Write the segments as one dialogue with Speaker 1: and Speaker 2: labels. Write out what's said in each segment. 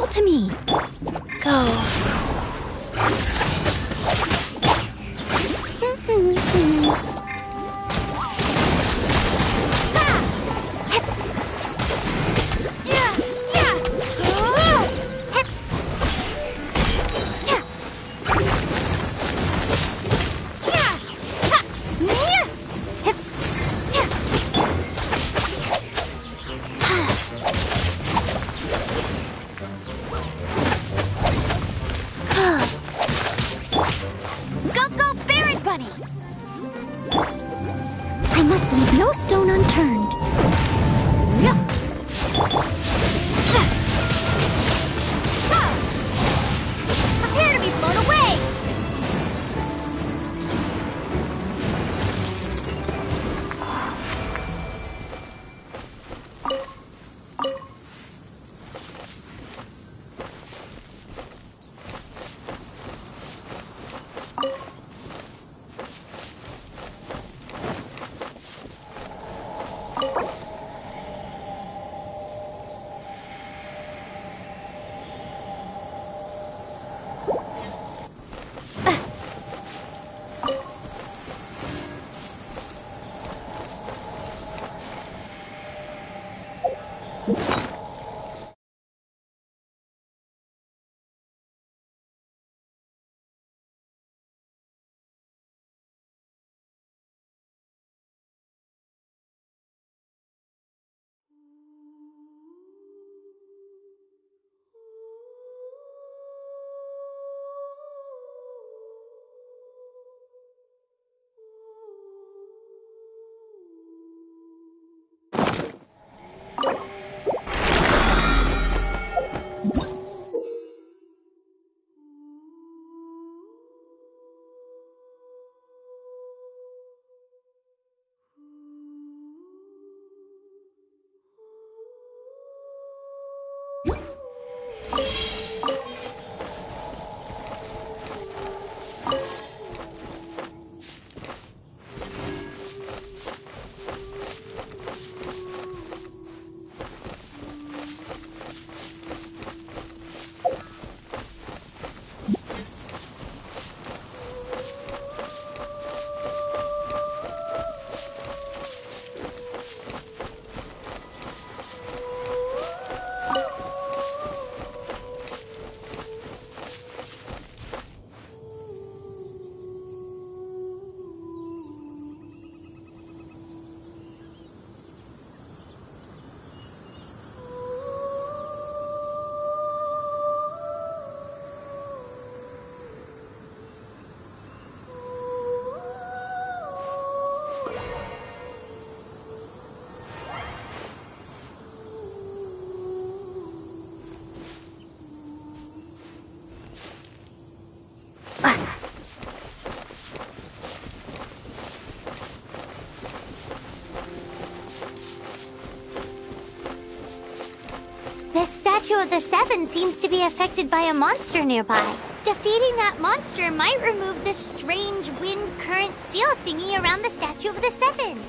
Speaker 1: all to me. Go.
Speaker 2: I must leave no stone unturned. Prepare to be blown away!
Speaker 3: The Statue of the Seven seems to be affected by a monster nearby. Defeating that monster might remove this strange wind current seal thingy around the Statue of the Seven.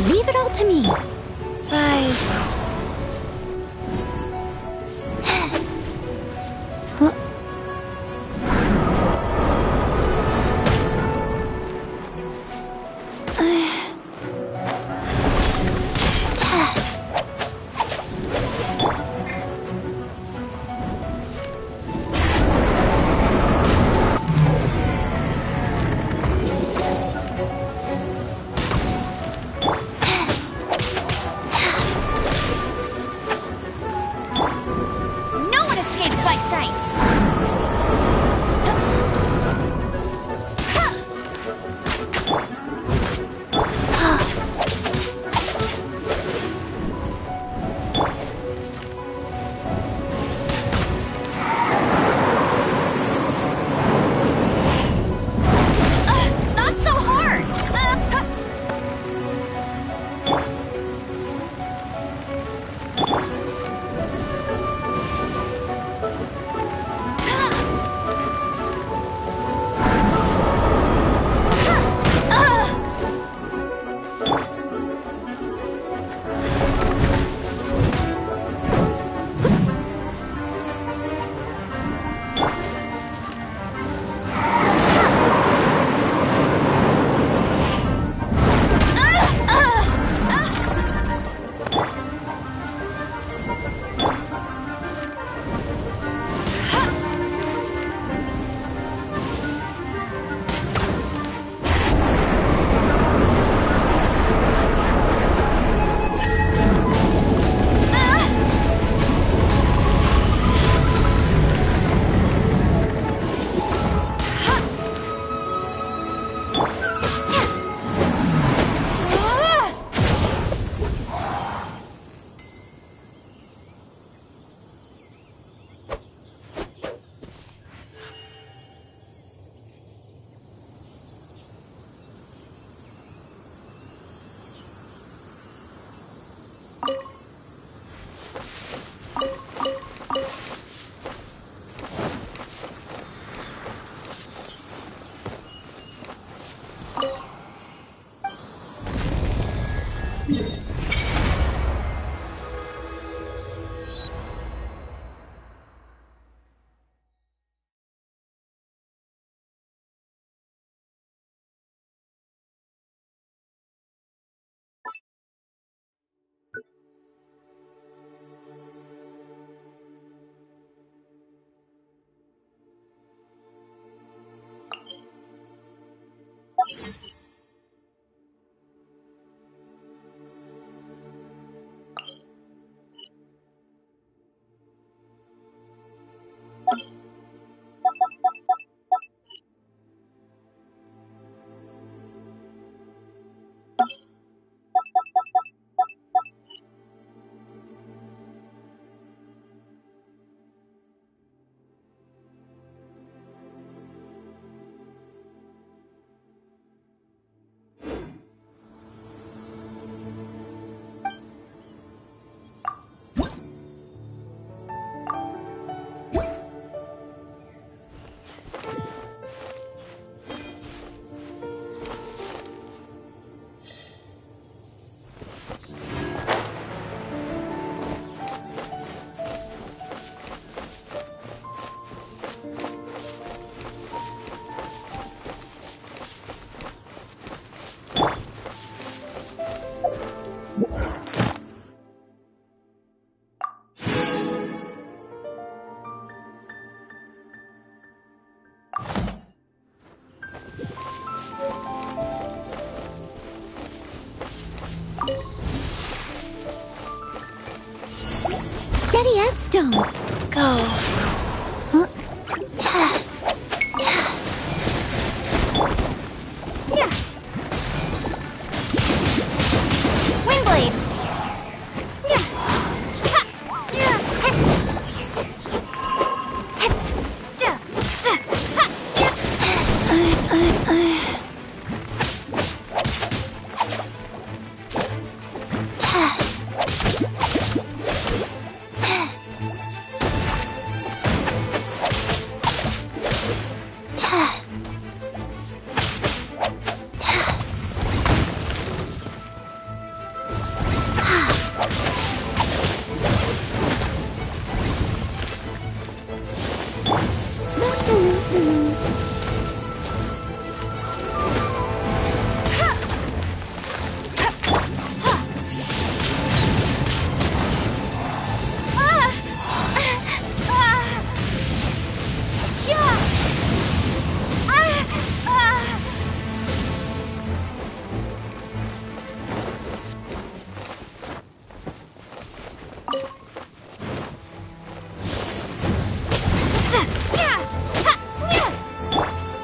Speaker 1: Leave it all to me. Rise.
Speaker 3: Steady as stone.
Speaker 1: Go.
Speaker 3: Windblade.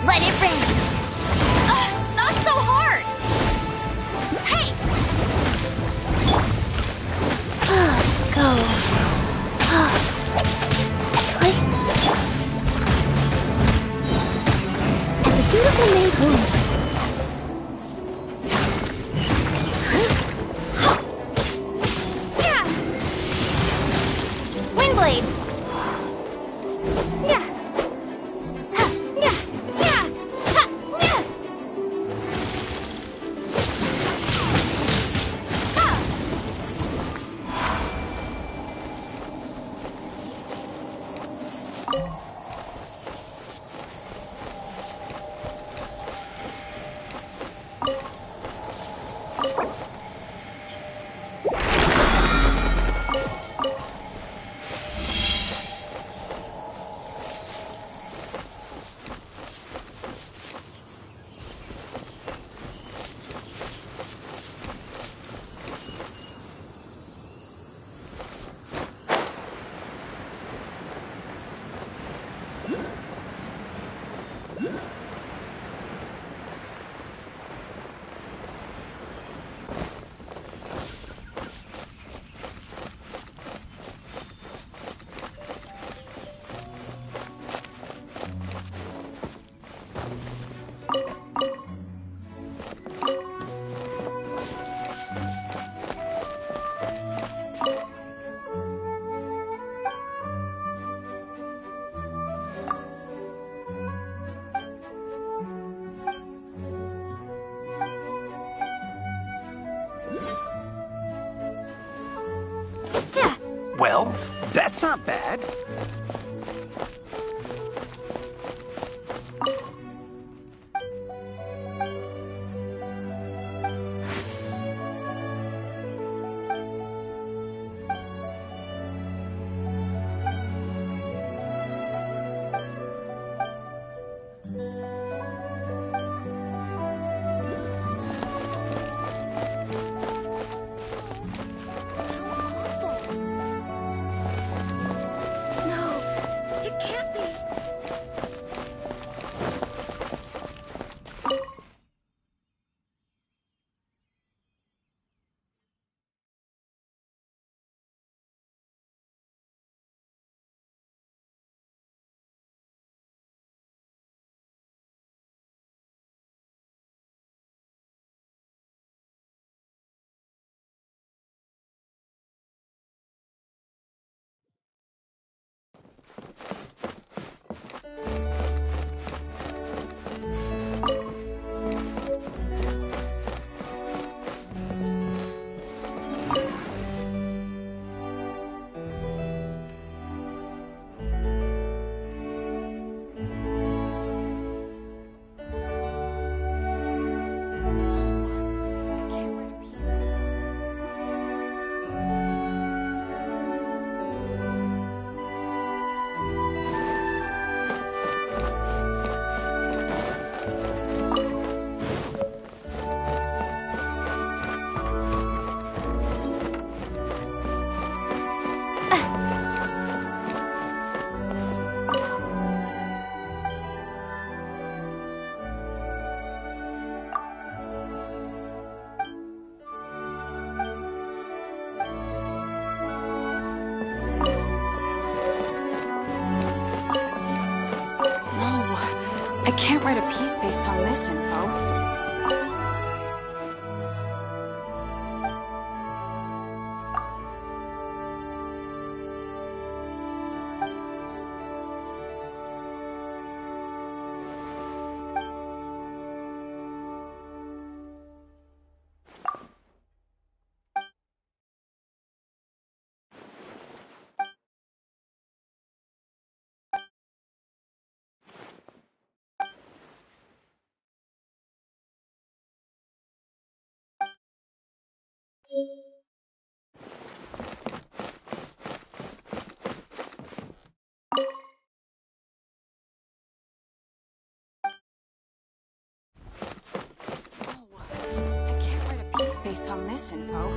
Speaker 3: Let it rain.
Speaker 2: Not so hard! Hey!
Speaker 1: Go.
Speaker 3: As a dutiful maid would. Windblade.
Speaker 4: Well, that's not bad.
Speaker 2: I can't write a piece based on this info. I can't write a piece based on this info.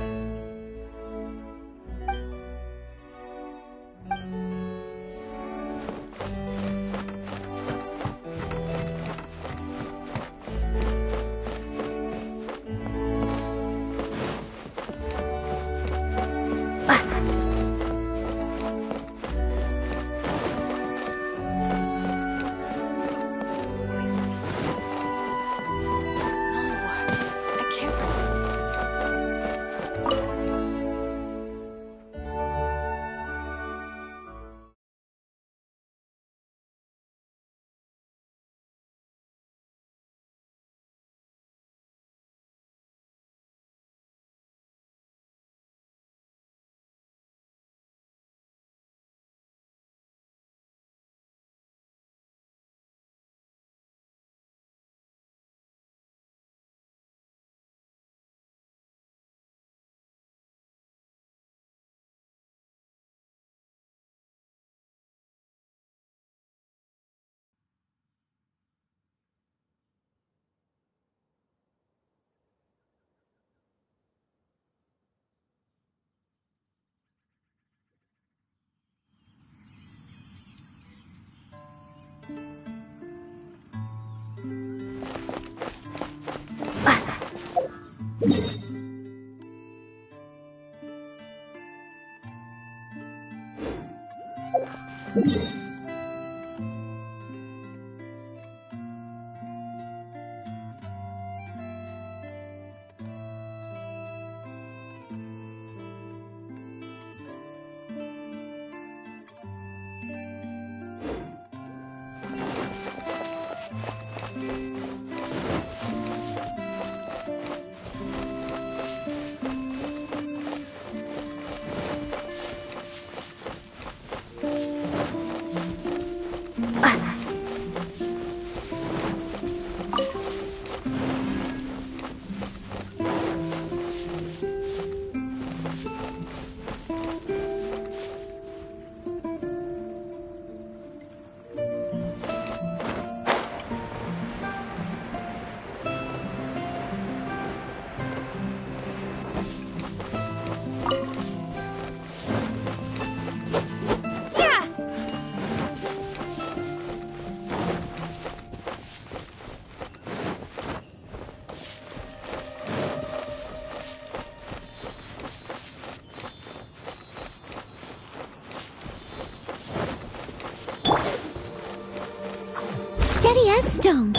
Speaker 1: Steady as stone.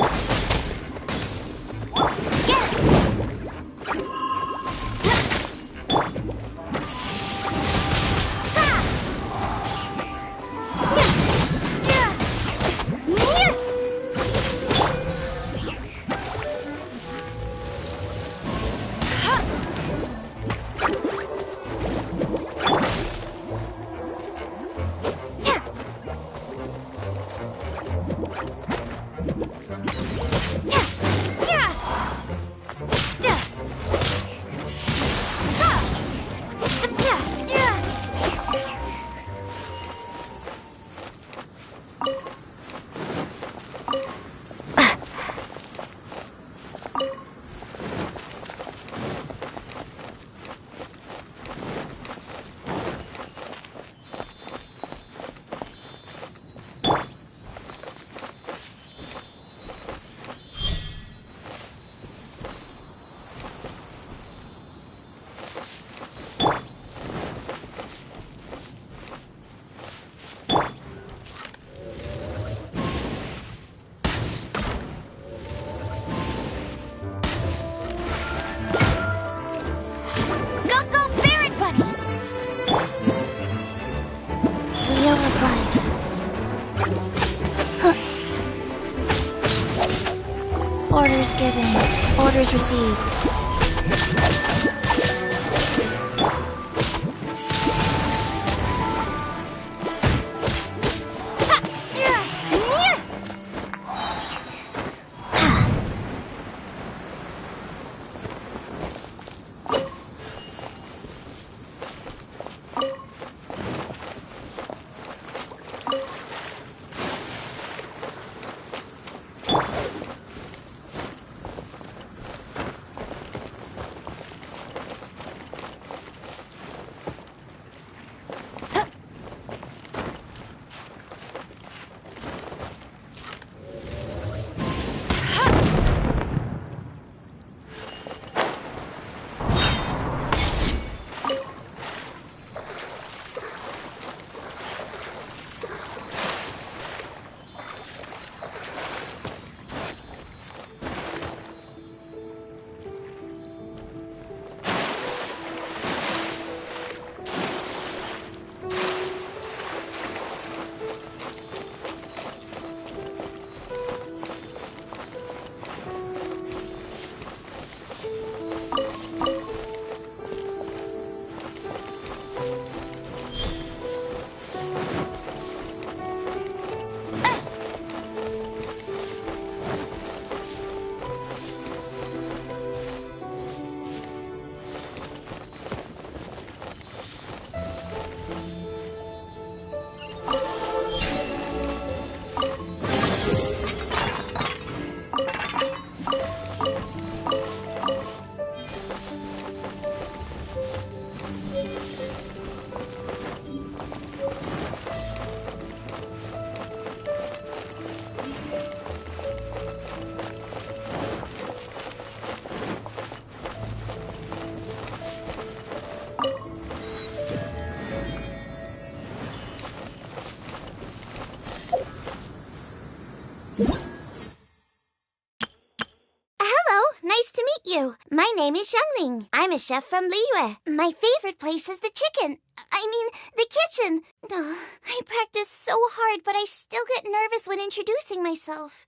Speaker 1: Orders given. Orders received.
Speaker 3: Hello, nice to meet you. My name is Xiangling. I'm a chef from Liyue. My favorite place is the the kitchen. I practice so hard, but I still get nervous when introducing myself.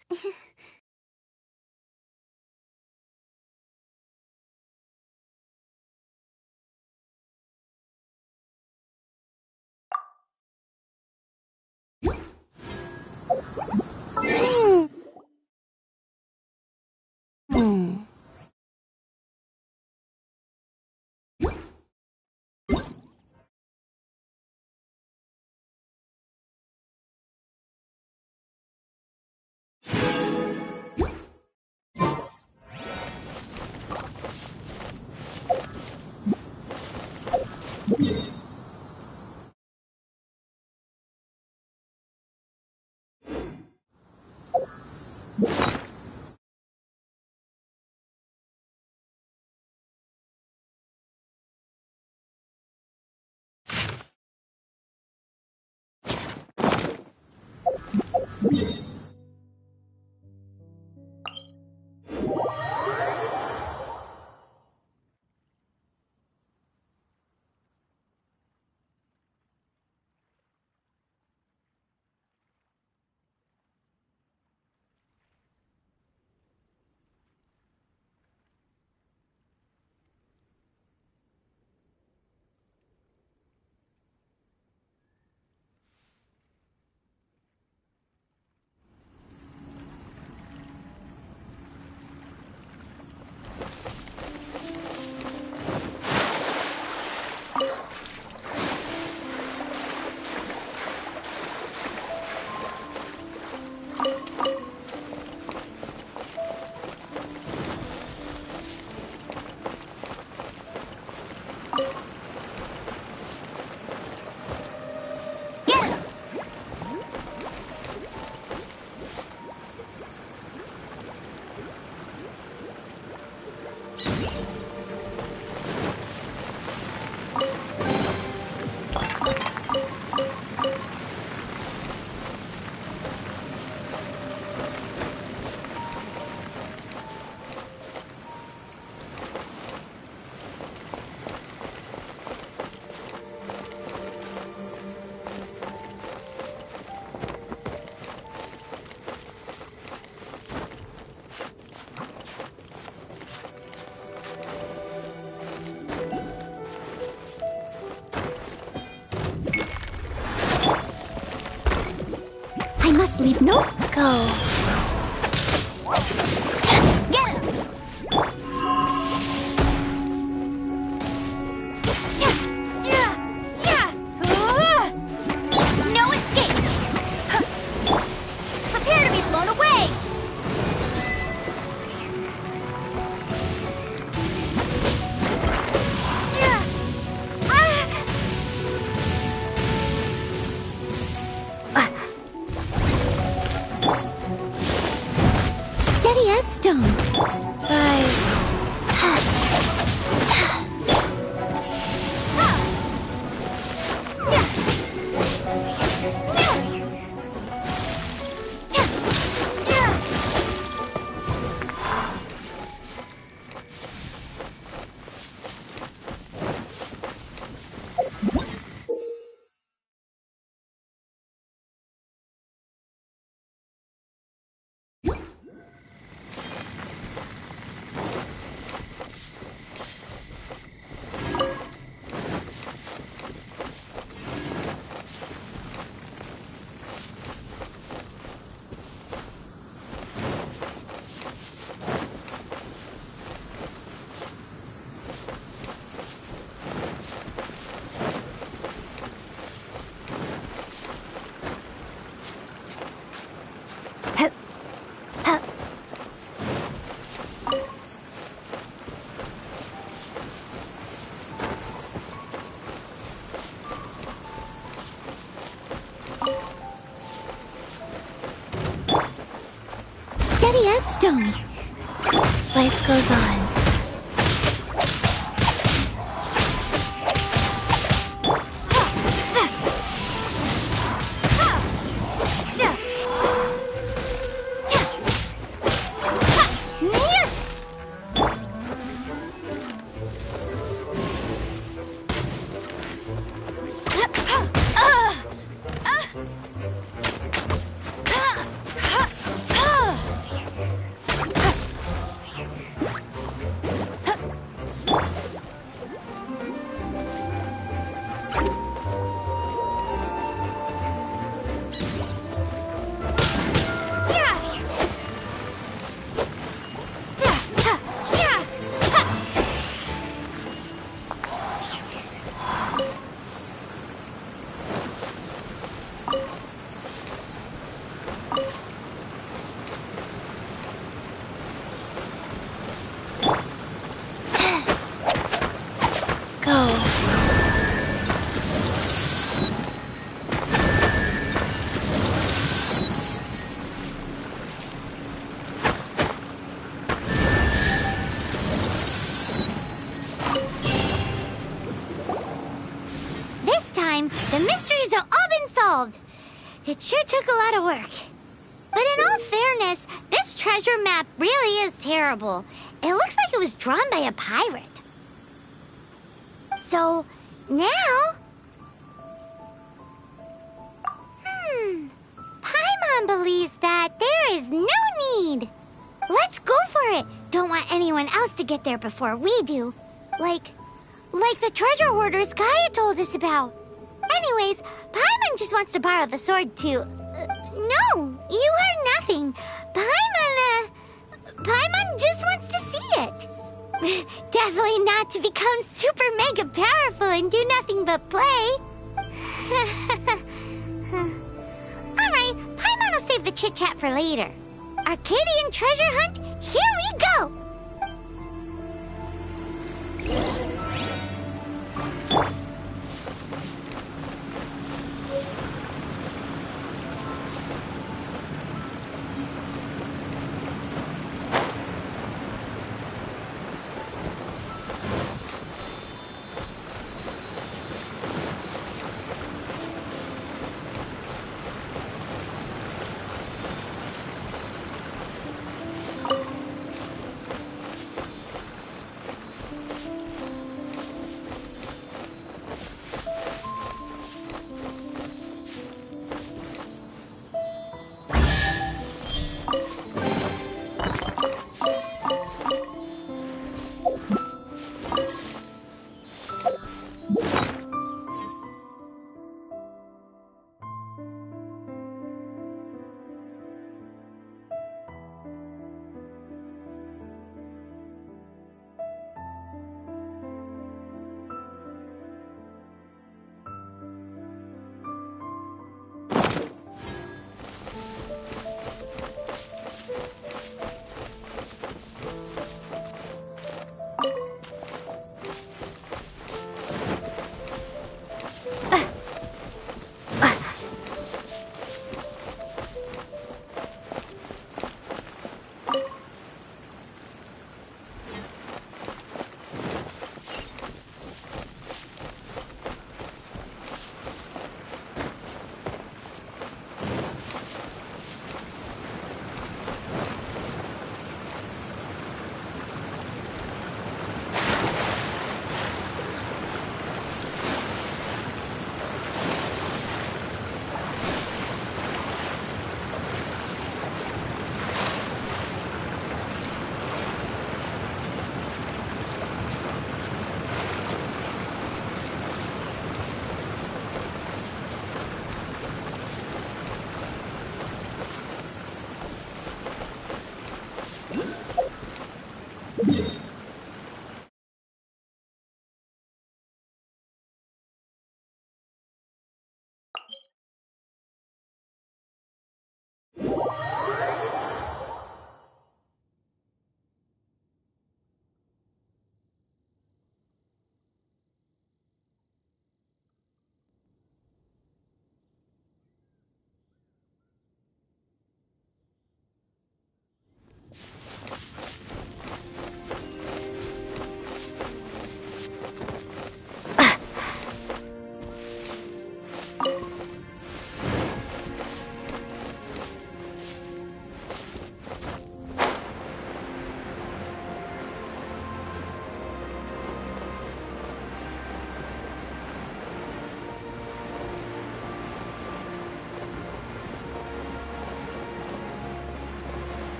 Speaker 1: Leave no... Go. Get him! No escape! Prepare to be blown away! Steady as stone. Rise. Steady as stone. Life goes on. The mysteries have all been solved. It sure took a lot of work. But in all fairness, this treasure map really is terrible. It looks like it was drawn by a pirate. So, now... Paimon believes that there is no need. Let's go for it. Don't want anyone else to get there before we do. Like the treasure hoarders Gaia told us about. Anyways, Paimon just wants to borrow the sword to... no, you heard nothing. Paimon just wants to see it. Definitely not to become super mega powerful and do nothing but play. Alright, Paimon will save the chit-chat for later. Arcadian treasure hunt, here we go!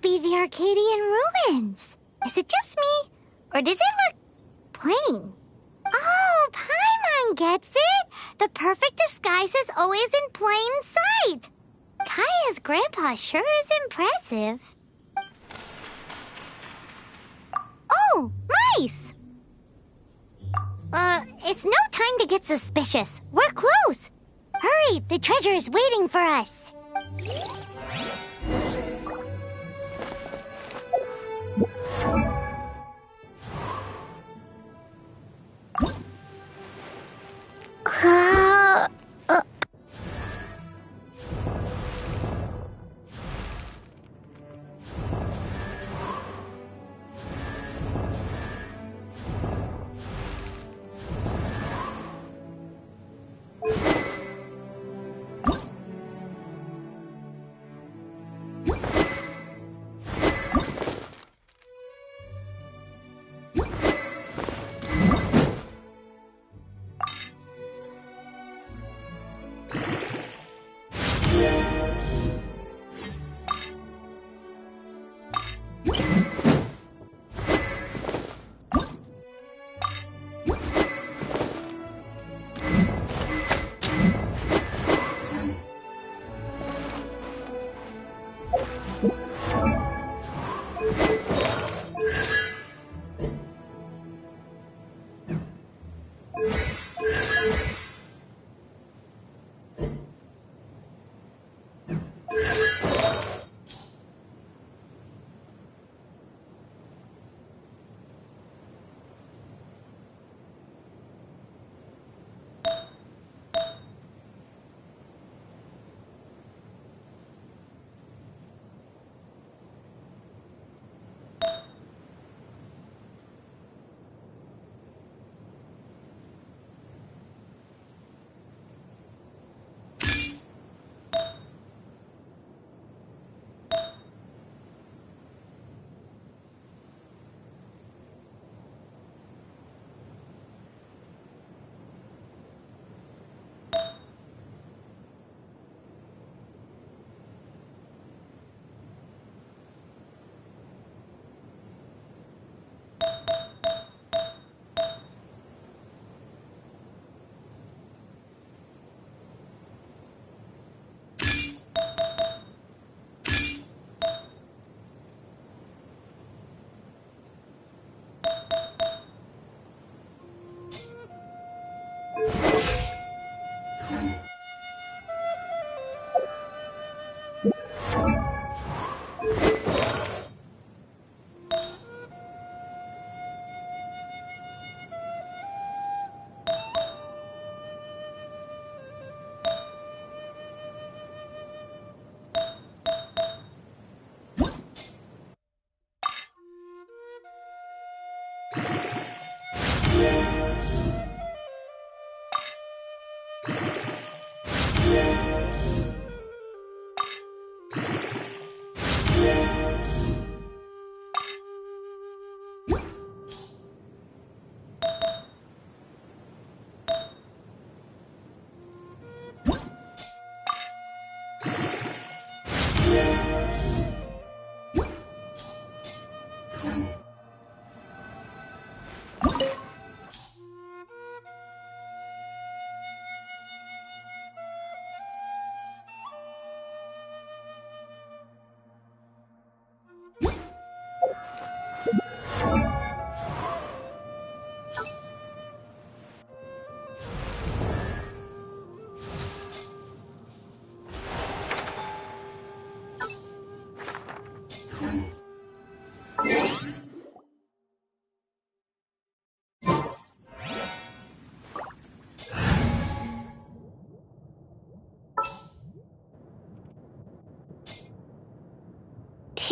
Speaker 1: Be the Arcadian ruins. Is it just me? Or does it look plain? Oh, Paimon gets it! The perfect disguise is always in plain sight! Kaya's grandpa sure is impressive. Oh, mice! It's no time to get suspicious. We're close. Hurry, the treasure is waiting for us.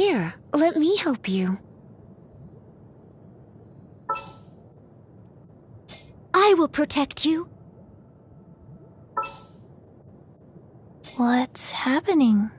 Speaker 5: Here, let me help you.
Speaker 3: I will protect you.
Speaker 5: What's happening?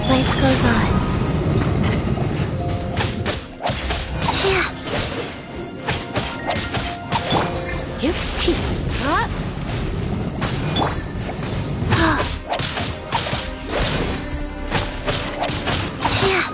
Speaker 5: Life goes on. Yeah. Yup. Up. Yeah.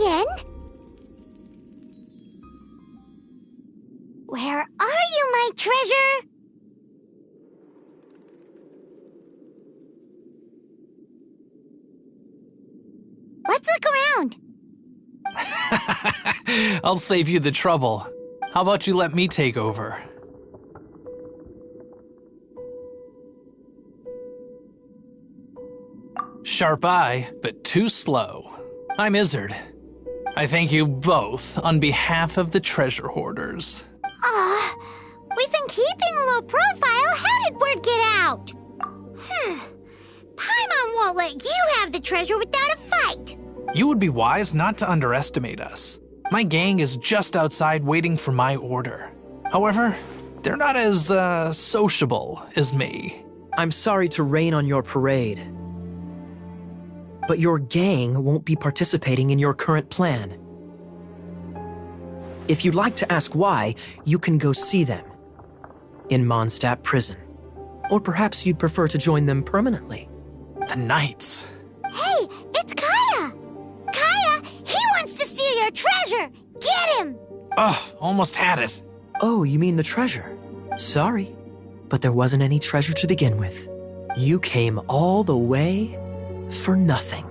Speaker 1: end? Where are you, my treasure? Let's look around.
Speaker 6: I'll save you the trouble. How about you let me take over? Sharp eye, but too slow. I'm Izzard. I thank you both on behalf of the treasure hoarders.
Speaker 1: We've been keeping a low profile. How did word get out? Paimon won't let you have the treasure without a fight.
Speaker 6: You would be wise not to underestimate us. My gang is just outside waiting for my order. However, they're not as, sociable as me.
Speaker 7: I'm sorry to rain on your parade, but your gang won't be participating in your current plan. If you'd like to ask why, you can go see them in Mondstadt prison. Or perhaps you'd prefer to join them permanently.
Speaker 6: The Knights.
Speaker 1: Hey, it's Kaya! Kaya, he wants to steal your treasure! Get him!
Speaker 6: Ugh, almost had it.
Speaker 7: Oh, you mean the treasure? Sorry, but there wasn't any treasure to begin with. You came all the way for nothing.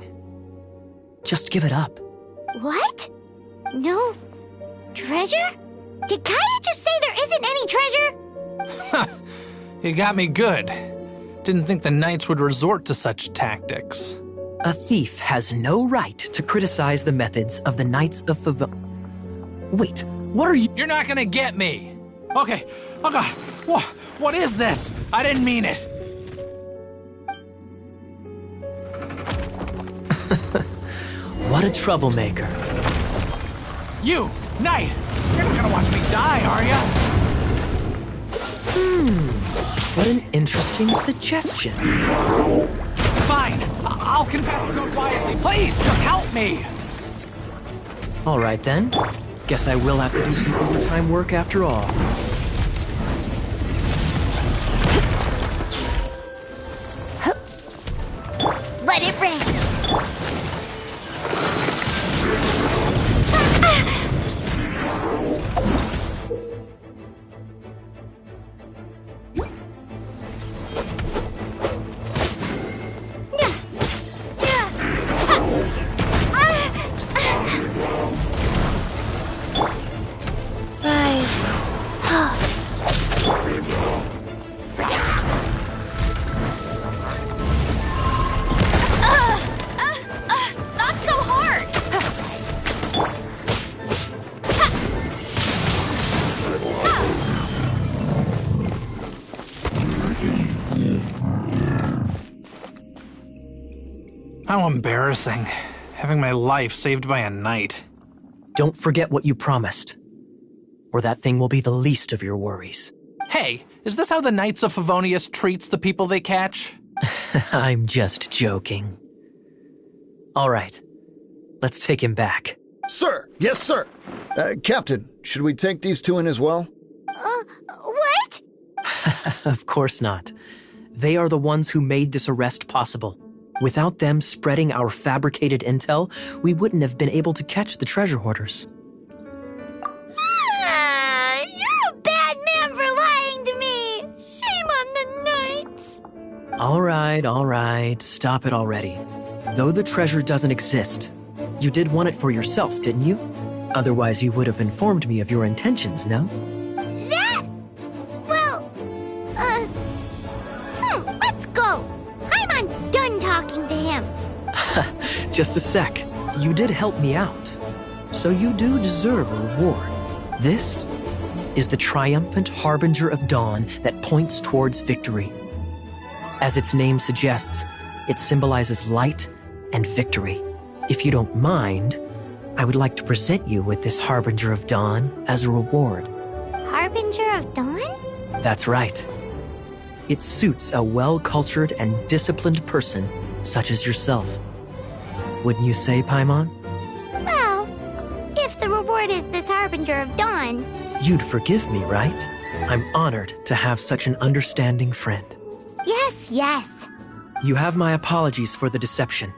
Speaker 7: Just give it up.
Speaker 1: What? No treasure? Did Kaya just say there isn't any treasure?
Speaker 6: You got me good. Didn't think the Knights would resort to such tactics.
Speaker 7: A thief has no right to criticize the methods of the Knights of Wait, what are you—
Speaker 6: You're not gonna get me. Okay. Oh God. What is this? I didn't mean it.
Speaker 7: What a troublemaker.
Speaker 6: You, Knight. You're not gonna watch me die, are ya?
Speaker 7: What an interesting suggestion.
Speaker 6: Fine. I'll confess and go quietly. Please, just help me.
Speaker 7: All right then. Guess I will have to do some overtime work after all.
Speaker 1: Let it rain!
Speaker 5: Rise.
Speaker 2: Not so hard!
Speaker 6: How embarrassing. Having my life saved by a knight.
Speaker 7: Don't forget what you promised, or that thing will be the least of your worries.
Speaker 6: Hey, is this how the Knights of Favonius treats the people they catch?
Speaker 7: I'm just joking. All right, let's take him back.
Speaker 8: Sir! Yes, sir! Captain, should we take these two in as well?
Speaker 1: What?
Speaker 7: Of course not. They are the ones who made this arrest possible. Without them spreading our fabricated intel, we wouldn't have been able to catch the treasure hoarders.
Speaker 1: You're a bad man for lying to me! Shame on the Knights!
Speaker 7: All right, stop it already. Though the treasure doesn't exist, you did want it for yourself, didn't you? Otherwise, you would have informed me of your intentions, no?
Speaker 1: Let's go! Paimon's done talking to him.
Speaker 7: Just a sec. You did help me out, so you do deserve a reward. This is the triumphant harbinger of dawn that points towards victory. As its name suggests, it symbolizes light and victory. If you don't mind, I would like to present you with this harbinger of dawn as a reward.
Speaker 1: Harbinger of Dawn?
Speaker 7: That's right. It suits a well-cultured and disciplined person such as yourself. Wouldn't you say, Paimon?
Speaker 1: Well, if the reward is this Harbinger of Dawn...
Speaker 7: You'd forgive me, right? I'm honored to have such an understanding friend.
Speaker 1: Yes.
Speaker 7: You have my apologies for the deception.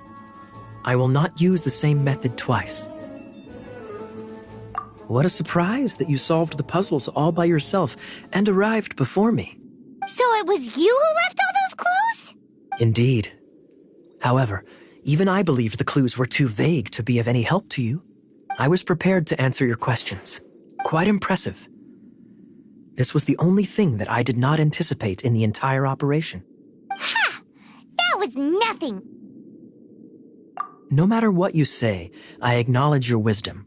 Speaker 7: I will not use the same method twice. What a surprise that you solved the puzzles all by yourself and arrived before me.
Speaker 1: So it was you who left all those clues?
Speaker 7: Indeed. However, even I believed the clues were too vague to be of any help to you. I was prepared to answer your questions. Quite impressive. This was the only thing that I did not anticipate in the entire operation.
Speaker 1: Ha! That was nothing.
Speaker 7: No matter what you say, I acknowledge your wisdom.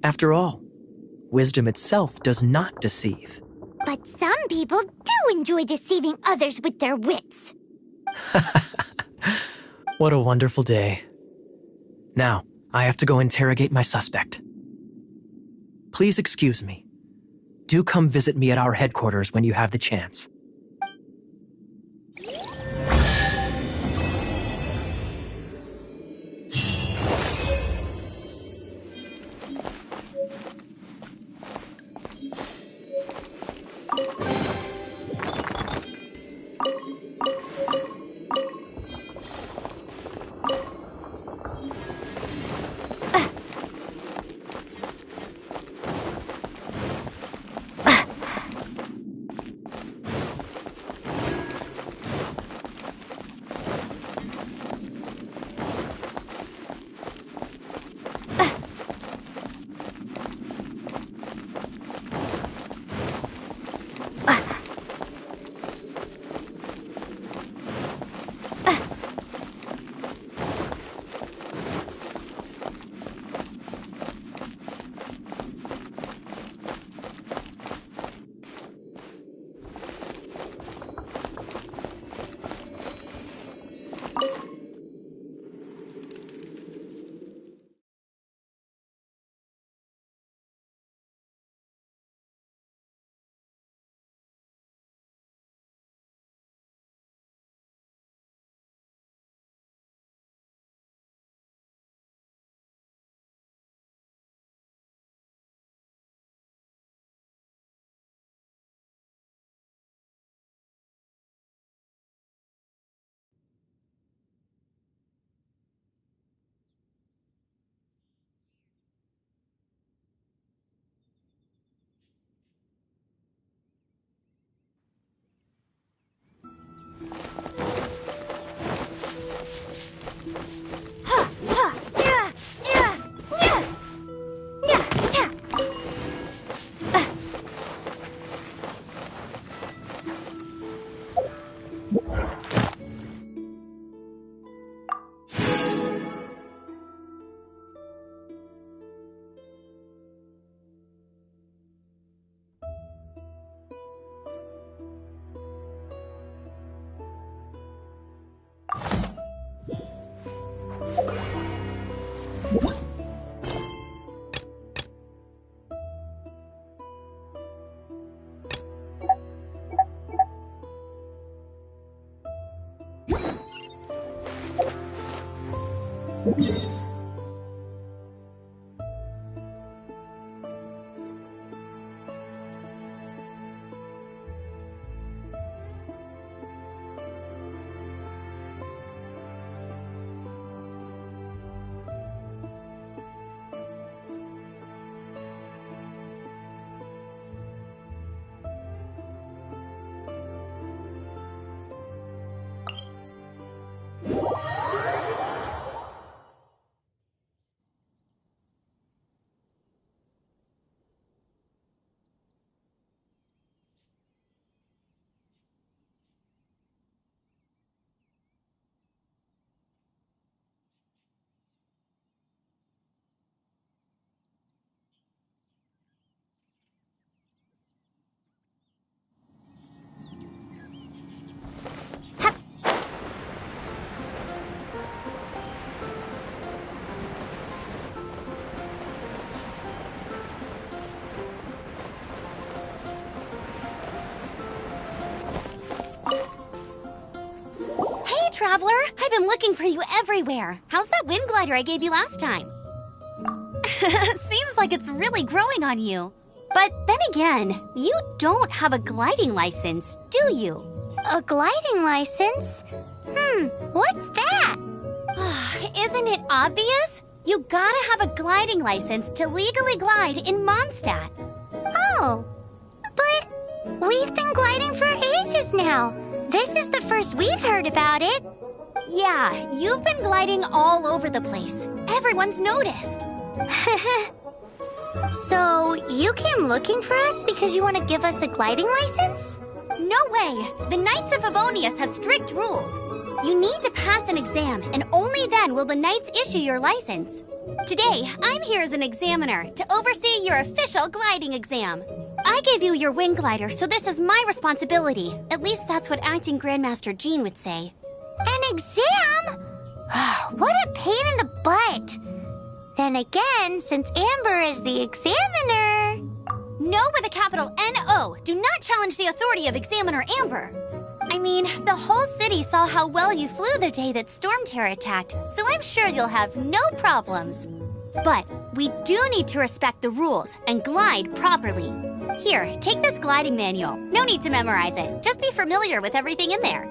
Speaker 7: After all, wisdom itself does not deceive.
Speaker 1: But some people do enjoy deceiving others with their wits.
Speaker 7: What a wonderful day. Now, I have to go interrogate my suspect. Please excuse me. Do come visit me at our headquarters when you have the chance.
Speaker 2: Traveler, I've been looking for you everywhere. How's that wind glider I gave you last time? Seems like it's really growing on you. But then again, you don't have a gliding license, do you?
Speaker 1: A gliding license? What's that?
Speaker 2: Isn't it obvious? You gotta have a gliding license to legally glide in Mondstadt.
Speaker 3: Oh, but we've been gliding for ages now. This is the first we've heard about it.
Speaker 2: Yeah, you've been gliding all over the place. Everyone's noticed.
Speaker 3: So, you came looking for us because you want to give us a gliding license?
Speaker 2: No way! The Knights of Favonius have strict rules. You need to pass an exam, and only then will the Knights issue your license. Today, I'm here as an examiner to oversee your official gliding exam. I gave you your wing glider, so this is my responsibility. At least that's what Acting Grandmaster Jean would say.
Speaker 3: An exam? What a pain in the butt. Then again, since Amber is the examiner...
Speaker 2: No with a capital N-O. Do not challenge the authority of Examiner Amber. I mean, the whole city saw how well you flew the day that Storm Terror attacked, so I'm sure you'll have no problems. But we do need to respect the rules and glide properly. Here, take this gliding manual. No need to memorize it. Just be familiar with everything in there.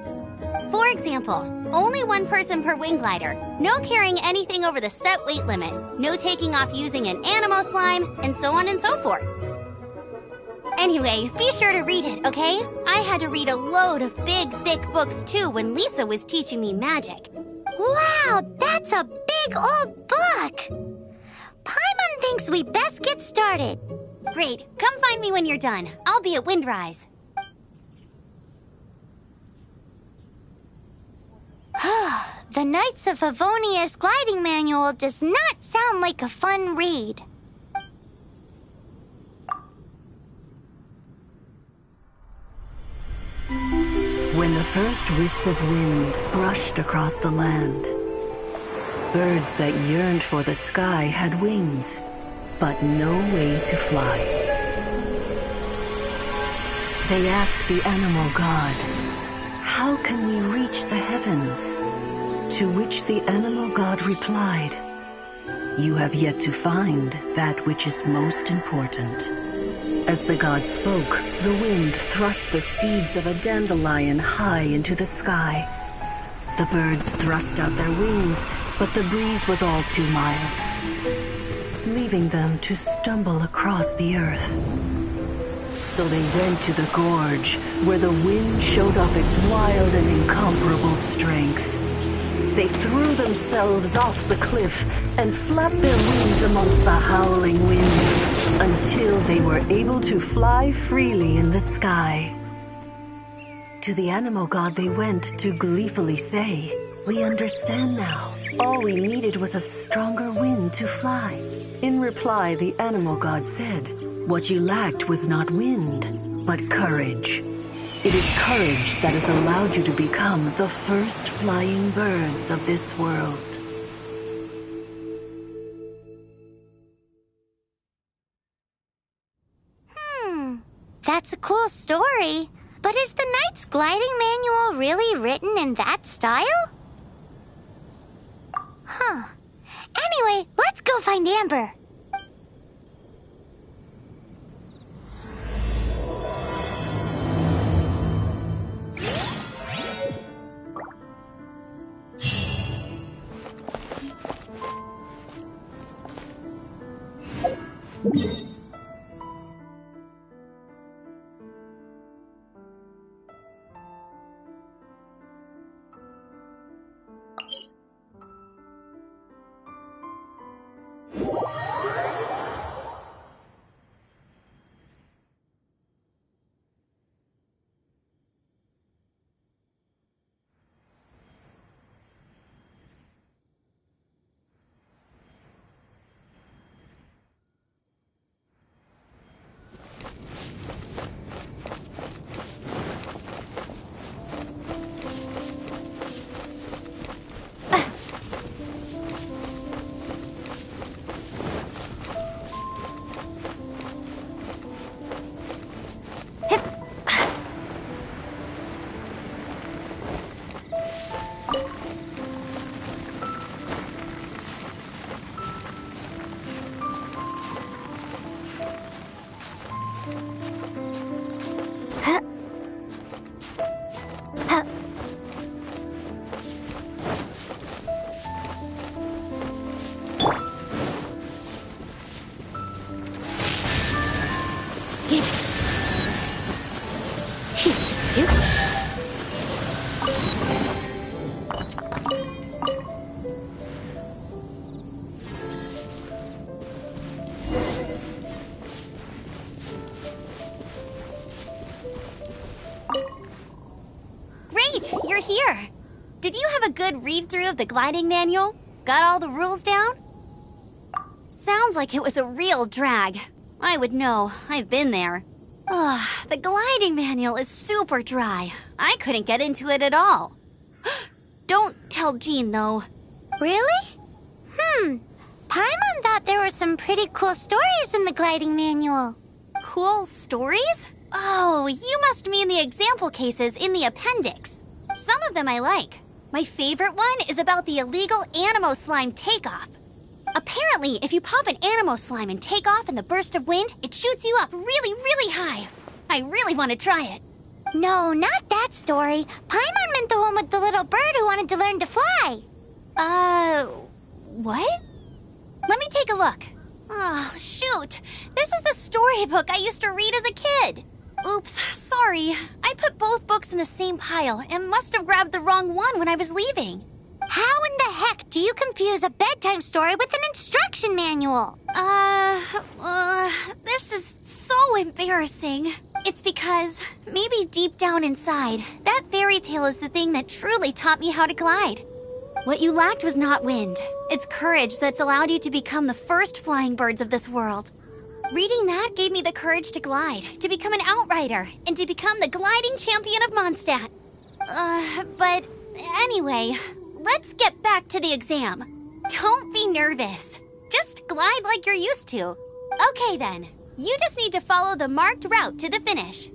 Speaker 2: For example, only one person per wing glider, no carrying anything over the set weight limit, no taking off using an animo slime, and so on and so forth. Anyway, be sure to read it, okay? I had to read a load of big, thick books too when Lisa was teaching me magic.
Speaker 3: Wow, that's a big old book! Paimon thinks we best get started.
Speaker 2: Great, come find me when you're done. I'll be at Windrise.
Speaker 3: The Knights of Favonius gliding manual does not sound like a fun read.
Speaker 9: When the first wisp of wind brushed across the land, birds that yearned for the sky had wings, but no way to fly. They asked the animal god, "How can we reach the heavens?" To which the animal god replied, "You have yet to find that which is most important." As the god spoke, the wind thrust the seeds of a dandelion high into the sky. The birds thrust out their wings, but the breeze was all too mild, leaving them to stumble across the earth. So they went to the gorge, where the wind showed off its wild and incomparable strength. They threw themselves off the cliff and flapped their wings amongst the howling winds until they were able to fly freely in the sky. To the animal god they went to gleefully say, "We understand now. All we needed was a stronger wind to fly." In reply, the animal god said, "What you lacked was not wind, but courage. It is courage that has allowed you to become the first flying birds of this world."
Speaker 3: That's a cool story. But is the Knight's gliding manual really written in that style? Huh. Anyway, let's go find Amber.
Speaker 2: here. Did you have a good read-through of the gliding manual? Got all the rules down? Sounds like it was a real drag. I would know. I've been there. Ugh, the gliding manual is super dry. I couldn't get into it at all. Don't tell Jean, though.
Speaker 1: Really? Paimon thought there were some pretty cool stories in the gliding manual.
Speaker 2: Cool stories? Oh, you must mean the example cases in the appendix. Some of them I like. My favorite one is about the illegal Animo slime takeoff. Apparently, if you pop an Animo slime and take off in the burst of wind, it shoots you up really, really high. I really want to try it.
Speaker 1: No, not that story. Paimon meant the one with the little bird who wanted to learn to fly.
Speaker 2: What? Let me take a look. Oh, shoot. This is the storybook I used to read as a kid. Oops, sorry. I put both books in the same pile and must have grabbed the wrong one when I was leaving.
Speaker 1: How in the heck do you confuse a bedtime story with an instruction manual?
Speaker 2: This is so embarrassing. It's because, maybe deep down inside, that fairy tale is the thing that truly taught me how to glide. What you lacked was not wind. It's courage that's allowed you to become the first flying birds of this world. Reading that gave me the courage to glide, to become an outrider, and to become the gliding champion of Mondstadt. But anyway, let's get back to the exam. Don't be nervous. Just glide like you're used to. Okay then, you just need to follow the marked route to the finish.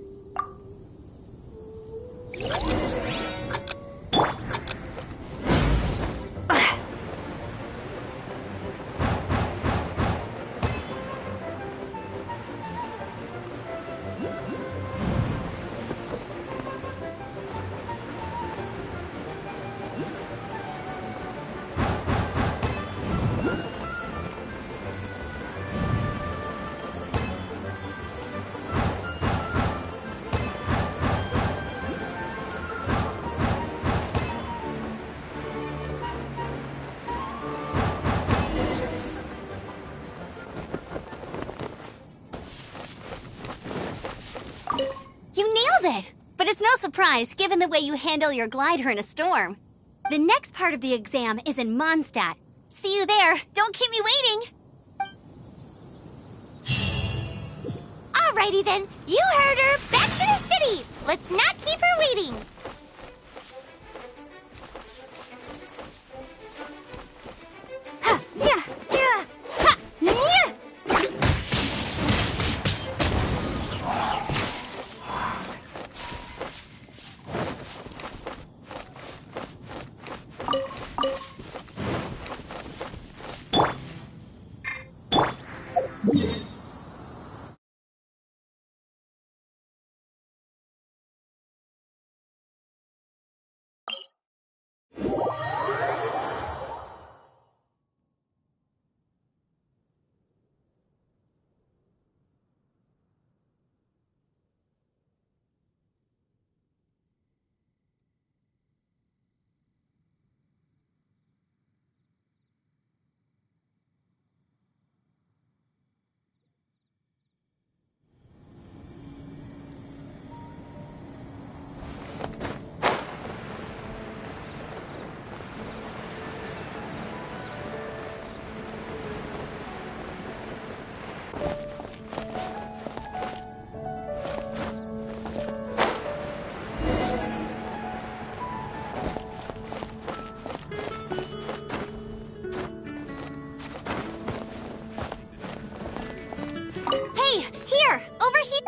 Speaker 2: You nailed it! But it's no surprise, given the way you handle your glider in a storm. The next part of the exam is in Mondstadt. See you there. Don't keep me waiting.
Speaker 1: Alrighty then, you heard her. Back to the city. Let's not keep her waiting.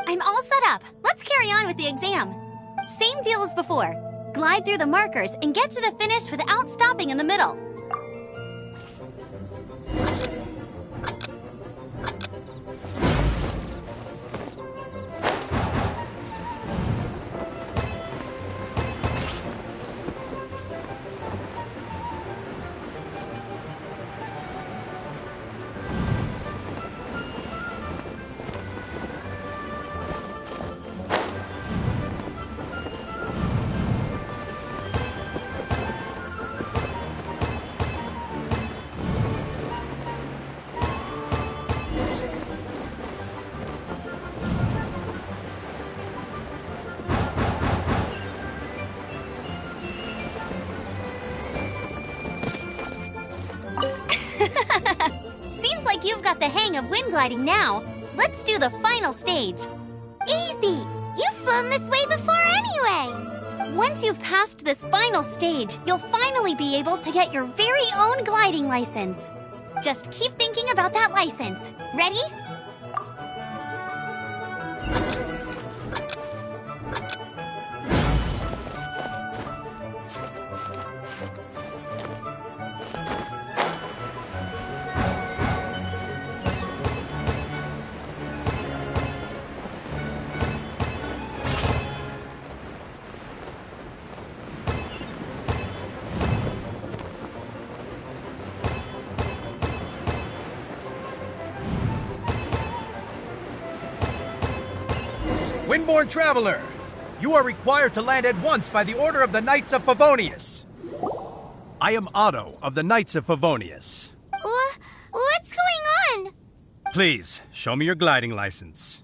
Speaker 2: I'm all set up. Let's carry on with the exam. Same deal as before. Glide through the markers and get to the finish without stopping in the middle. got the hang of wind gliding now. Let's do the final stage.
Speaker 3: Easy! You've flown this way before anyway!
Speaker 2: Once you've passed this final stage, you'll finally be able to get your very own gliding license. Just keep thinking about that license. Ready?
Speaker 10: Windborne Traveler, you are required to land at once by the order of the Knights of Favonius. I am Otto of the Knights of Favonius.
Speaker 3: What's going on?
Speaker 10: Please, show me your gliding license.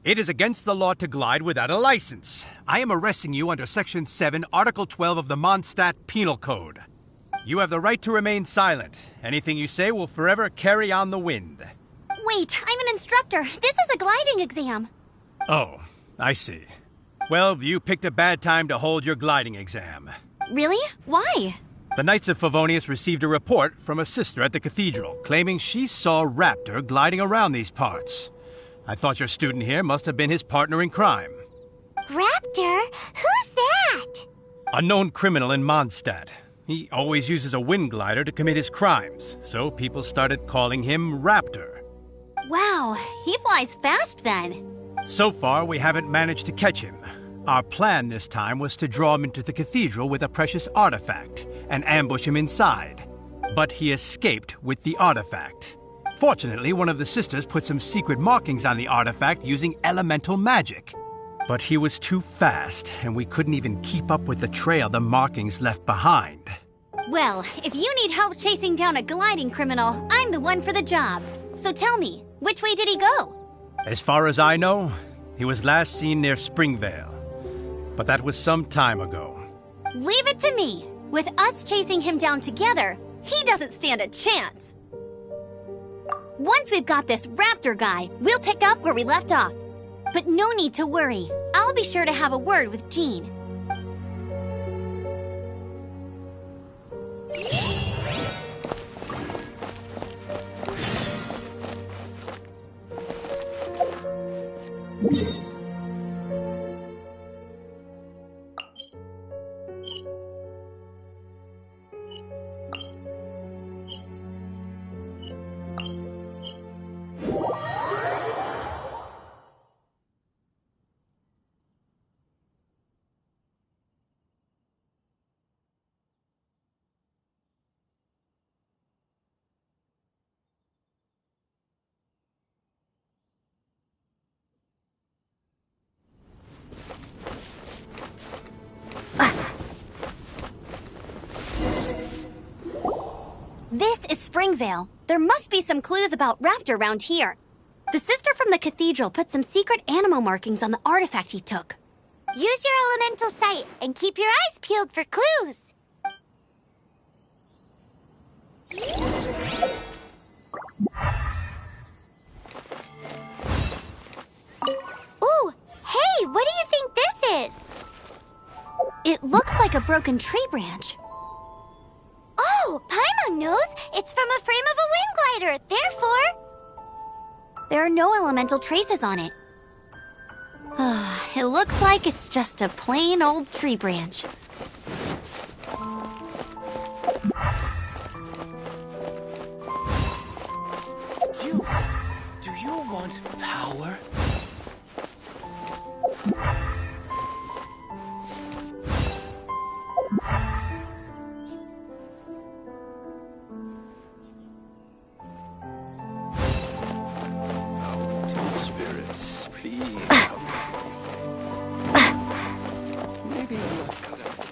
Speaker 10: It is against the law to glide without a license. I am arresting you under Section 7, Article 12 of the Mondstadt Penal Code. You have the right to remain silent. Anything you say will forever carry on the wind.
Speaker 2: Wait, I'm an instructor. This is a gliding exam.
Speaker 10: Oh, I see. Well, you picked a bad time to hold your gliding exam.
Speaker 2: Really? Why?
Speaker 10: The Knights of Favonius received a report from a sister at the cathedral claiming she saw Raptor gliding around these parts. I thought your student here must have been his partner in crime.
Speaker 3: Raptor? Who's that?
Speaker 10: A known criminal in Mondstadt. He always uses a wind glider to commit his crimes, so people started calling him Raptor.
Speaker 2: Wow, he flies fast then.
Speaker 10: So far, we haven't managed to catch him. Our plan this time was to draw him into the cathedral with a precious artifact and ambush him inside. But he escaped with the artifact. Fortunately, one of the sisters put some secret markings on the artifact using elemental magic. But he was too fast, and we couldn't even keep up with the trail the markings left behind.
Speaker 2: Well, if you need help chasing down a gliding criminal, I'm the one for the job. So tell me, which way did he go?
Speaker 10: As far as I know, he was last seen near Springvale. But that was some time ago.
Speaker 2: Leave it to me. With us chasing him down together, he doesn't stand a chance. Once we've got this Raptor guy, we'll pick up where we left off. But no need to worry. I'll be sure to have a word with Jean. This is Springvale. There must be some clues about Raptor around here. The sister from the cathedral put some secret animal markings on the artifact he took.
Speaker 3: Use your elemental sight and keep your eyes peeled for clues. Ooh, hey, what do you think this is?
Speaker 2: It looks like a broken tree branch.
Speaker 3: Oh, Paimon knows. It's from a frame of a wind glider. Therefore,
Speaker 2: there are no elemental traces on it. It looks like it's just a plain old tree branch.
Speaker 4: Do you want power? Fountain spirits, please come. Maybe I'm not cut out.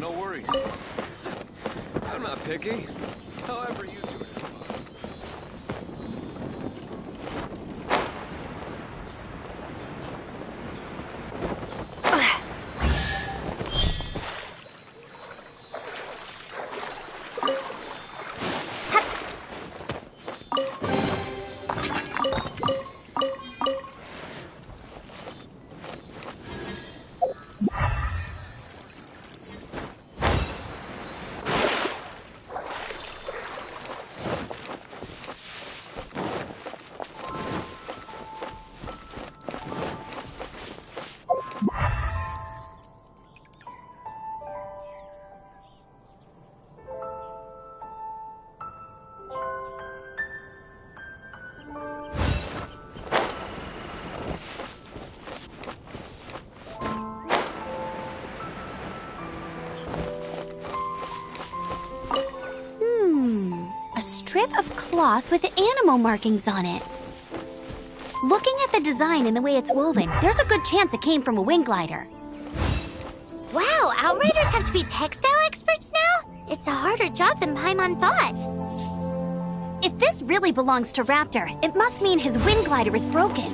Speaker 4: no worries. I'm not picky. However you do it is fine.
Speaker 2: A strip of cloth with animal markings on it. Looking at the design and the way it's woven, there's a good chance it came from a wing glider.
Speaker 1: Wow, Outriders have to be textile experts now? It's a harder job than Paimon thought.
Speaker 2: If this really belongs to Raptor, it must mean his wing glider is broken.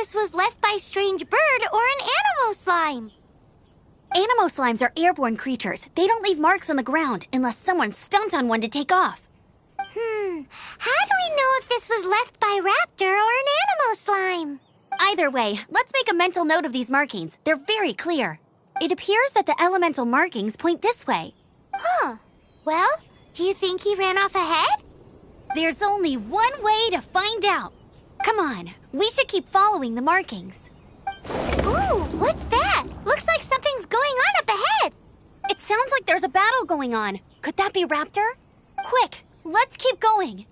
Speaker 1: this was left by strange bird or an animo slime.
Speaker 2: Animo slimes are airborne creatures. They don't leave marks on the ground unless someone stomped on one to take off.
Speaker 1: How do we know if this was left by raptor or an animo slime?
Speaker 2: Either way, let's make a mental note of these markings. They're very clear. It appears that the elemental markings point this way.
Speaker 1: Huh. Well, do you think he ran off ahead?
Speaker 2: There's only one way to find out. Come on, we should keep following the markings.
Speaker 1: Ooh, what's that? Looks like something's going on up ahead.
Speaker 2: It sounds like there's a battle going on. Could that be Raptor? Quick, let's keep going.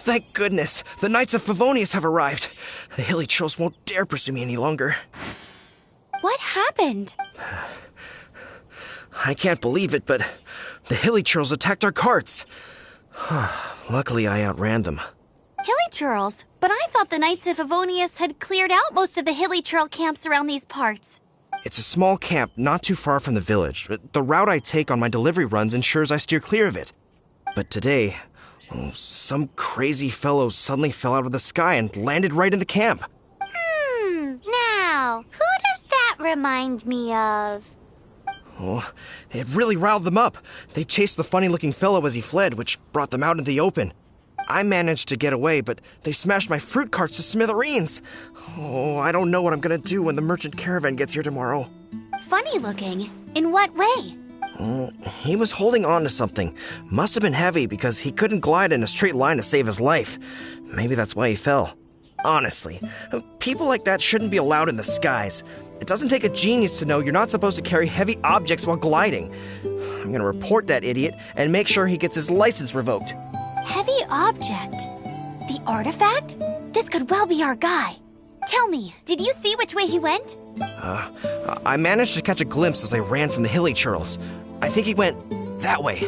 Speaker 11: Thank goodness, the Knights of Favonius have arrived. The hilly trolls won't dare pursue me any longer.
Speaker 2: What happened?
Speaker 11: I can't believe it, but the hilly trolls attacked our carts. Luckily, I outran them.
Speaker 2: Hilly churls? But I thought the Knights of Favonius had cleared out most of the hilly churl camps around these parts.
Speaker 11: It's a small camp not too far from the village. The route I take on my delivery runs ensures I steer clear of it. But today, some crazy fellow suddenly fell out of the sky and landed right in the camp.
Speaker 1: Now, who does that remind me of?
Speaker 11: Oh, it really riled them up. They chased the funny-looking fellow as he fled, which brought them out into the open. I managed to get away, but they smashed my fruit carts to smithereens. Oh, I don't know what I'm gonna do when the merchant caravan gets here tomorrow.
Speaker 2: Funny looking? In what way?
Speaker 11: He was holding on to something. Must have been heavy because he couldn't glide in a straight line to save his life. Maybe that's why he fell. Honestly, people like that shouldn't be allowed in the skies. It doesn't take a genius to know you're not supposed to carry heavy objects while gliding. I'm gonna report that idiot and make sure he gets his license revoked.
Speaker 2: Heavy object? The artifact? This could well be our guy. Tell me, did you see which way he went?
Speaker 11: I managed to catch a glimpse as I ran from the hilly churls. I think he went that way.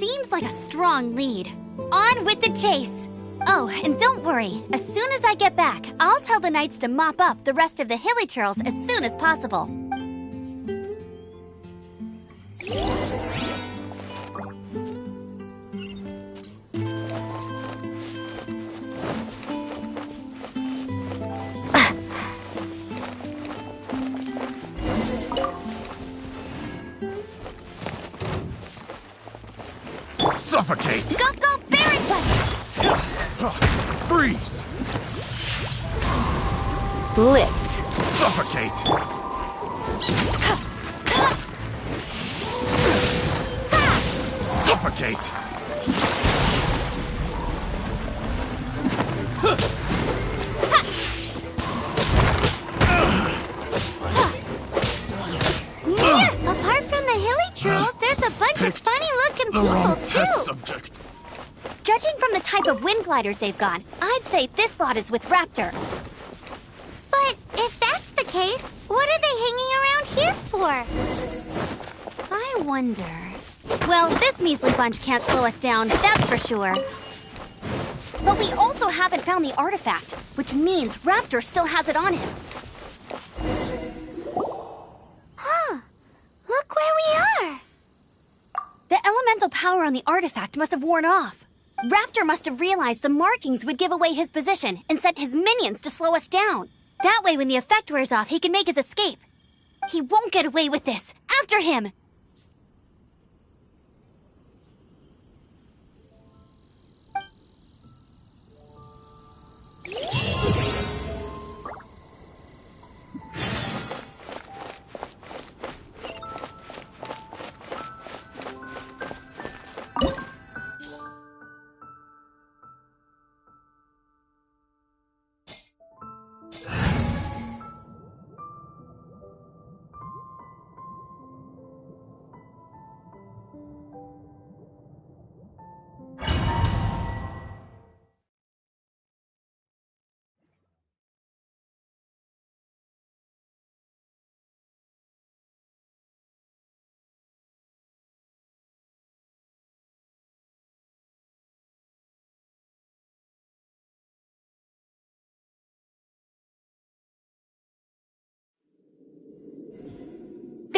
Speaker 2: Seems like a strong lead. On with the chase. Oh, and don't worry. As soon as I get back, I'll tell the knights to mop up the rest of the hilly churls as soon as possible.
Speaker 12: Suffocate!
Speaker 2: Go, Barry Blitz!
Speaker 12: Freeze!
Speaker 5: Blitz.
Speaker 12: Suffocate! Suffocate!
Speaker 1: Apart from the hilly churls, there's a bunch of funny-looking people, too.
Speaker 12: Subject.
Speaker 2: Judging from the type of wind gliders they've got, I'd say this lot is with Raptor.
Speaker 1: But if that's the case, what are they hanging around here for?
Speaker 2: I wonder... Well, this measly bunch can't slow us down, that's for sure. But we also haven't found the artifact, which means Raptor still has it on him.
Speaker 1: Huh. Look where we are.
Speaker 2: The elemental power on the artifact must have worn off. Raptor must have realized the markings would give away his position and sent his minions to slow us down. That way, when the effect wears off, he can make his escape. He won't get away with this. After him!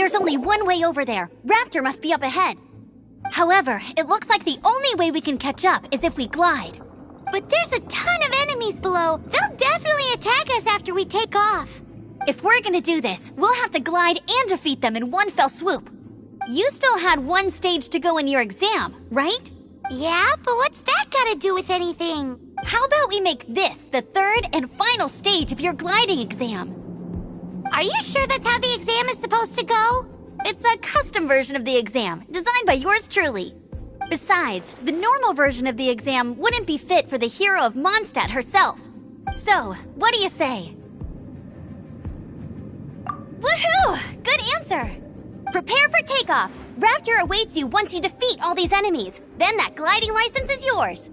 Speaker 2: There's only one way over there. Raptor must be up ahead. However, it looks like the only way we can catch up is if we glide.
Speaker 1: But there's a ton of enemies below. They'll definitely attack us after we take off.
Speaker 2: If we're gonna do this, we'll have to glide and defeat them in one fell swoop. You still had one stage to go in your exam, right?
Speaker 1: Yeah, but what's that gotta do with anything?
Speaker 2: How about we make this the third and final stage of your gliding exam?
Speaker 1: Are you sure that's how the exam is supposed to go?
Speaker 2: It's a custom version of the exam, designed by yours truly. Besides, the normal version of the exam wouldn't be fit for the hero of Mondstadt herself. So, what do you say? Woohoo! Good answer! Prepare for takeoff. Raptor awaits you once you defeat all these enemies. Then that gliding license is yours.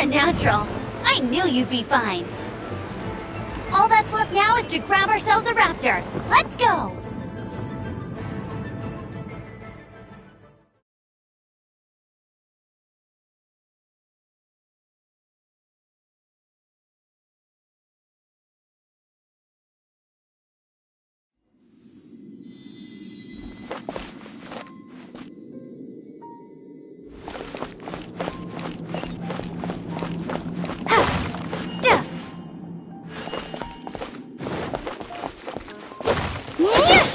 Speaker 2: Natural. I knew you'd be fine. All that's left now is to grab ourselves a raptor. Let's go! Yeah!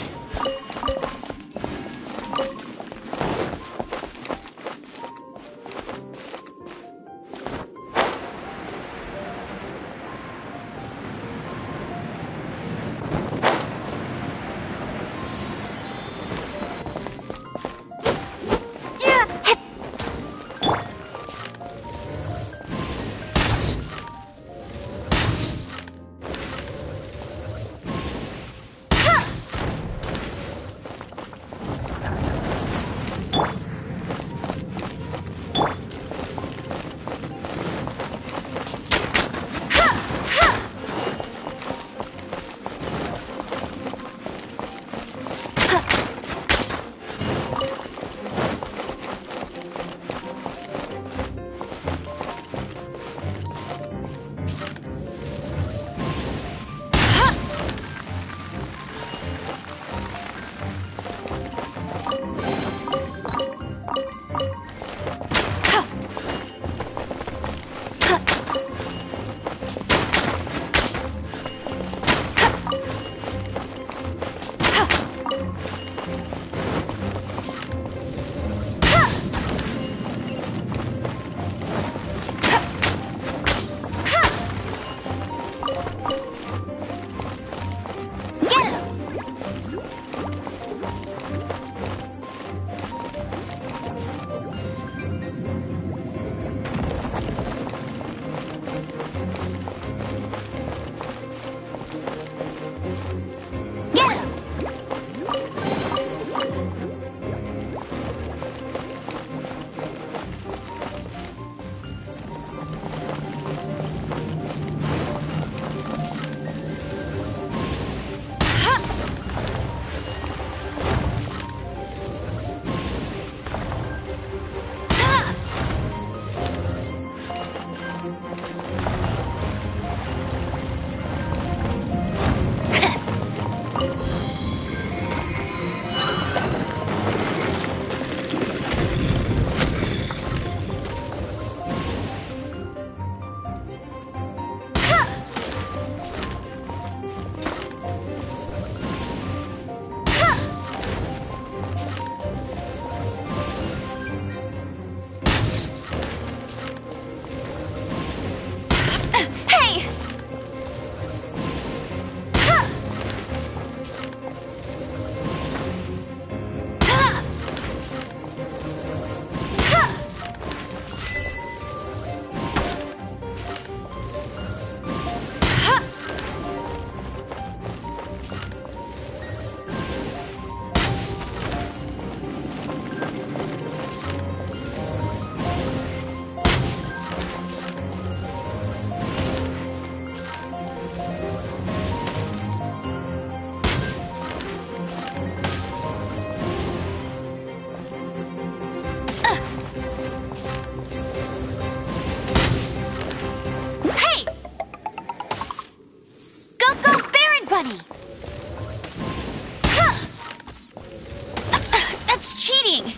Speaker 2: cheating!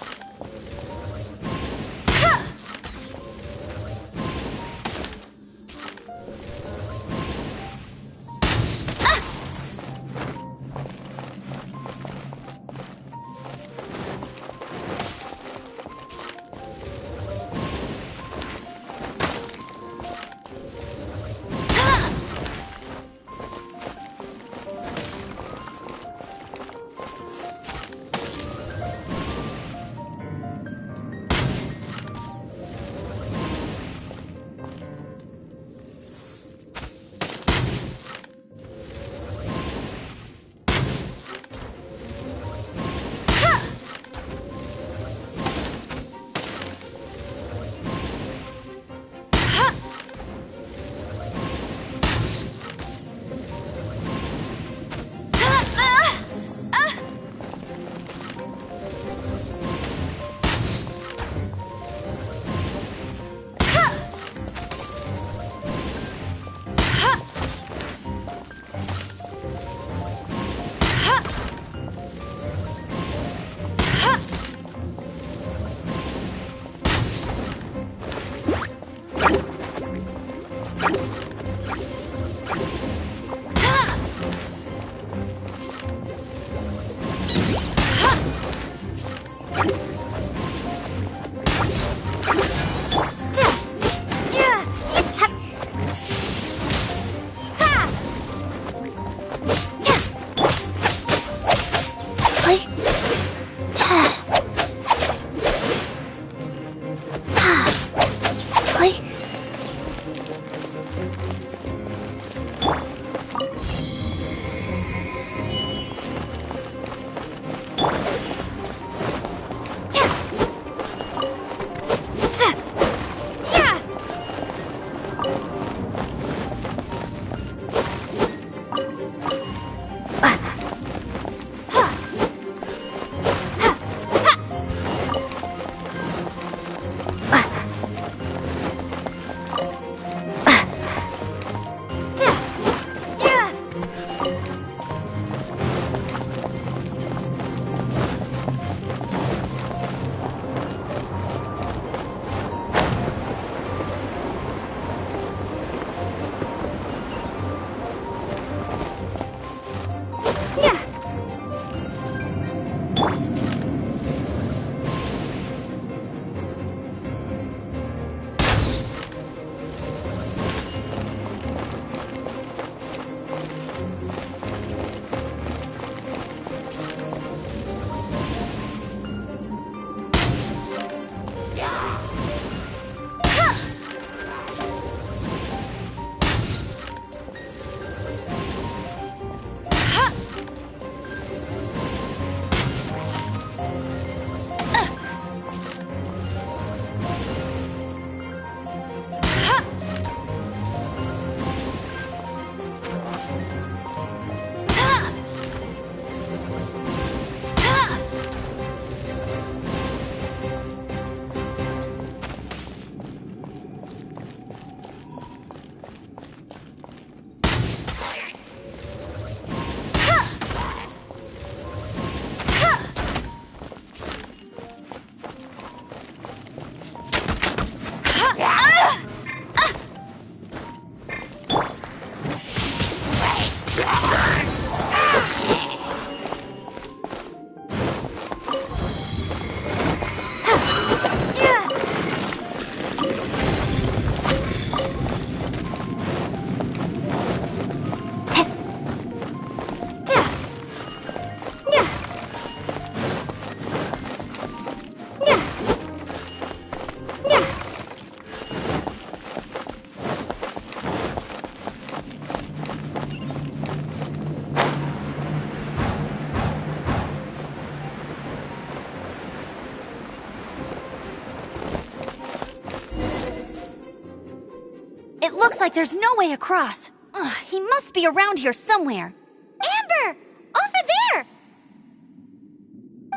Speaker 2: Looks like there's no way across. Ugh, he must be around here somewhere.
Speaker 1: Amber! Over there!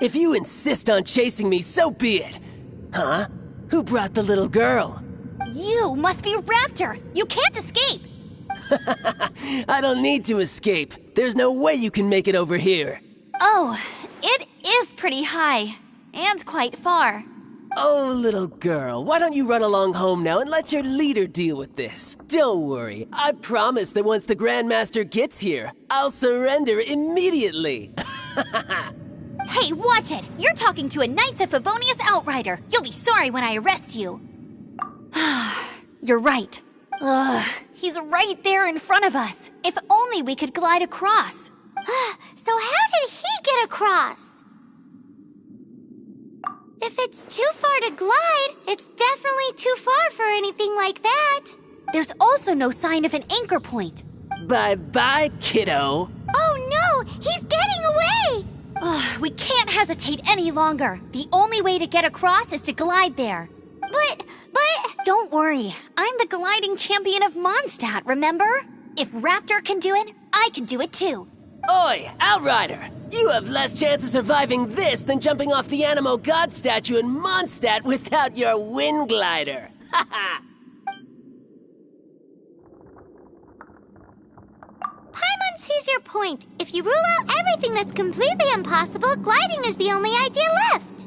Speaker 13: If you insist on chasing me, so be it. Huh? Who brought the little girl?
Speaker 2: You must be Raptor. You can't escape.
Speaker 13: I don't need to escape. There's no way you can make it over here.
Speaker 2: Oh, it is pretty high. and quite far.
Speaker 13: Oh, little girl, why don't you run along home now and let your leader deal with this? Don't worry, I promise that once the Grandmaster gets here, I'll surrender immediately.
Speaker 2: Hey, watch it! You're talking to a Knights of Favonius outrider. You'll be sorry when I arrest you. You're right. Ugh, he's right there in front of us. If only we could glide across.
Speaker 3: So how did he get across? If it's too far to glide, it's definitely too far for anything like that.
Speaker 2: There's also no sign of an anchor point.
Speaker 13: Bye-bye, kiddo.
Speaker 3: Oh no, he's getting away!
Speaker 2: Ugh, we can't hesitate any longer. The only way to get across is to glide there.
Speaker 3: But...
Speaker 2: Don't worry, I'm the gliding champion of Mondstadt, remember? If Raptor can do it, I can do it too.
Speaker 13: Oi, Outrider! You have less chance of surviving this than jumping off the Animo God statue in Mondstadt without your wind glider. Haha!
Speaker 3: Paimon sees your point. If you rule out everything that's completely impossible, gliding is the only idea left.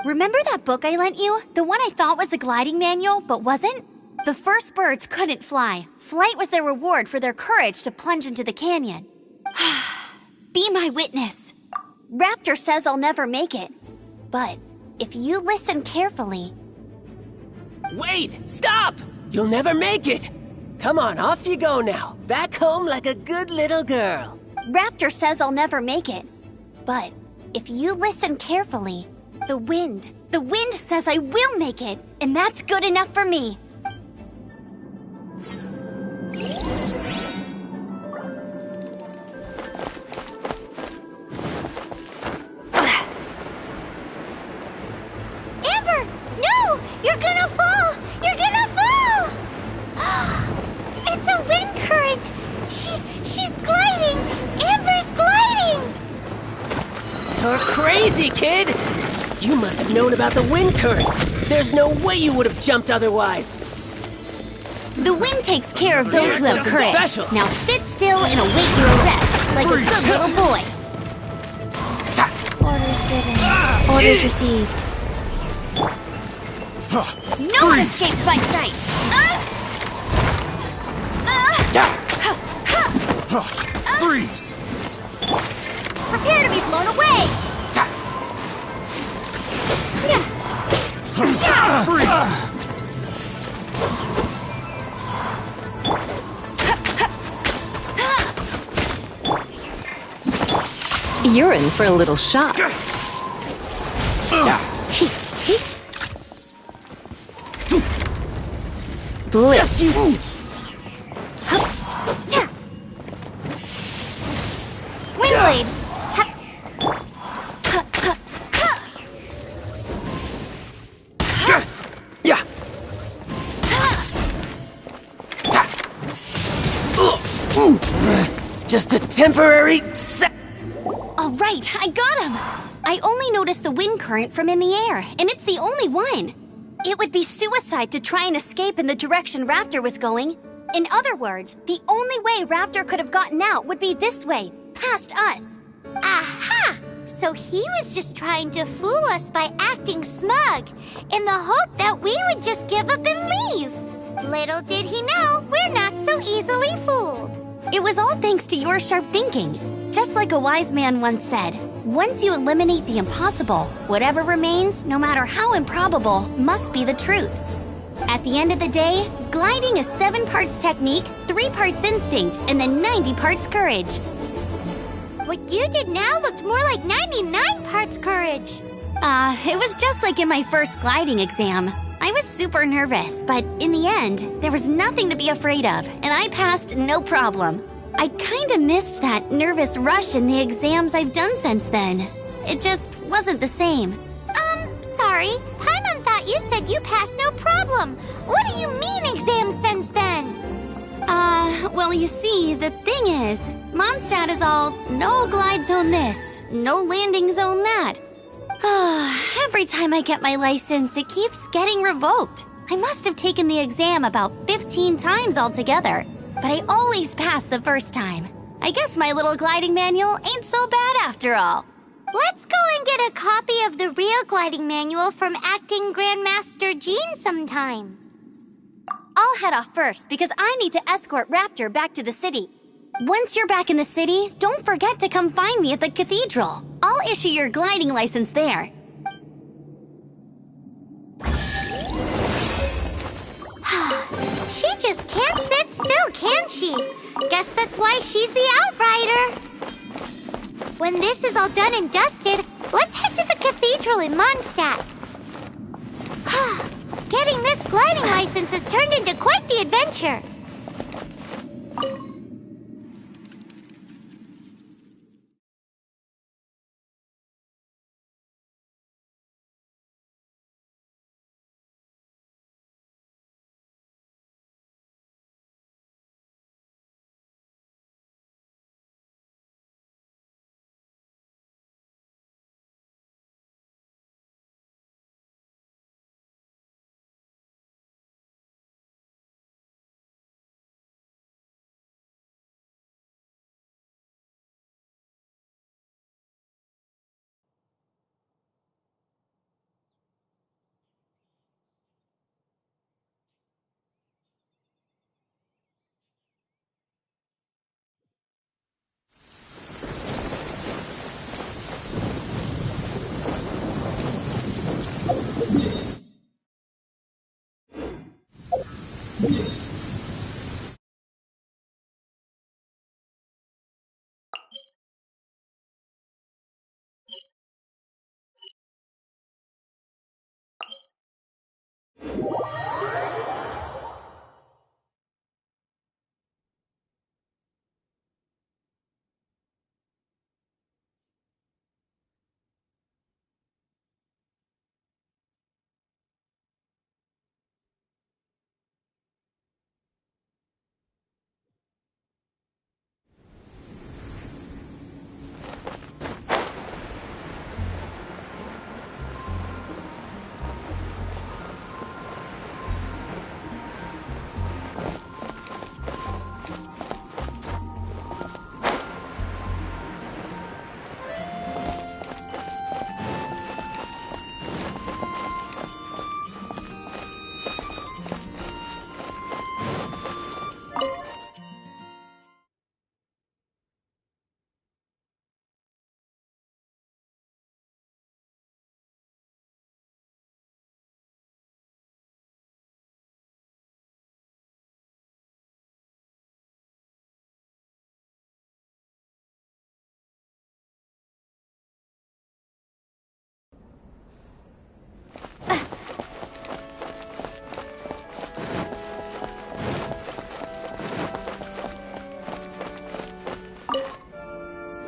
Speaker 2: Remember that book I lent you? The one I thought was the gliding manual, but wasn't? The first birds couldn't fly. Flight was their reward for their courage to plunge into the canyon. Be my witness. Raptor says I'll never make it. But if you listen carefully...
Speaker 13: Wait! Stop! You'll never make it! Come on, off you go now. Back home like a good little girl.
Speaker 2: Raptor says I'll never make it. But if you listen carefully, the wind says I will make it, and that's good enough for me.
Speaker 3: Amber! No! You're gonna fall! You're gonna fall! It's a wind current! She's gliding! Amber's gliding!
Speaker 13: You're crazy, kid! You must have known about the wind current. There's no way you would have jumped otherwise.
Speaker 2: The wind takes care of those who have
Speaker 13: Something
Speaker 2: courage.
Speaker 13: special.
Speaker 2: Now sit still and await your arrest, like a good little boy.
Speaker 5: Orders given. Orders received.
Speaker 2: No one escapes my sight.
Speaker 12: Freeze!
Speaker 2: Prepare to be blown away.
Speaker 14: You're in for a little shock. Blitz.
Speaker 2: Windblade.
Speaker 13: Yeah. Just a temporary
Speaker 2: All right, I got him. I only noticed the wind current from in the air, and it's the only one. It would be suicide to try and escape in the direction Raptor was going. In other words, the only way Raptor could have gotten out would be this way, past us.
Speaker 3: Aha! So he was just trying to fool us by acting smug, in the hope that we would just give up and leave. Little did he know, we're not so easily fooled.
Speaker 2: It was all thanks to your sharp thinking. Just like a wise man once said, once you eliminate the impossible, whatever remains, no matter how improbable, must be the truth. At the end of the day, gliding is 7 parts technique, 3 parts instinct, and then 90 parts courage.
Speaker 3: What you did now looked more like 99 parts courage.
Speaker 2: It was just like in my first gliding exam. I was super nervous, but in the end, there was nothing to be afraid of, and I passed no problem. I kinda missed that nervous rush in the exams I've done since then. It just wasn't the same.
Speaker 3: Sorry. Paimon thought you said you passed no problem. What do you mean exams since then?
Speaker 2: Well, you see, the thing is, Mondstadt is all, no glide zone this, no landing zone that. Every time I get my license, it keeps getting revoked. I must have taken the exam about 15 times altogether, but I always pass the first time. I guess my little gliding manual ain't so bad after all.
Speaker 3: Let's go and get a copy of the real gliding manual from acting Grandmaster Jean sometime.
Speaker 2: I'll head off first because I need to escort Raptor back to the city. Once you're back in the city, don't forget to come find me at the cathedral. I'll issue your gliding license there.
Speaker 3: She just can't sit still, can she? Guess that's why she's the Outrider. When this is all done and dusted, let's head to the cathedral in Mondstadt. Getting this gliding license has turned into quite the adventure.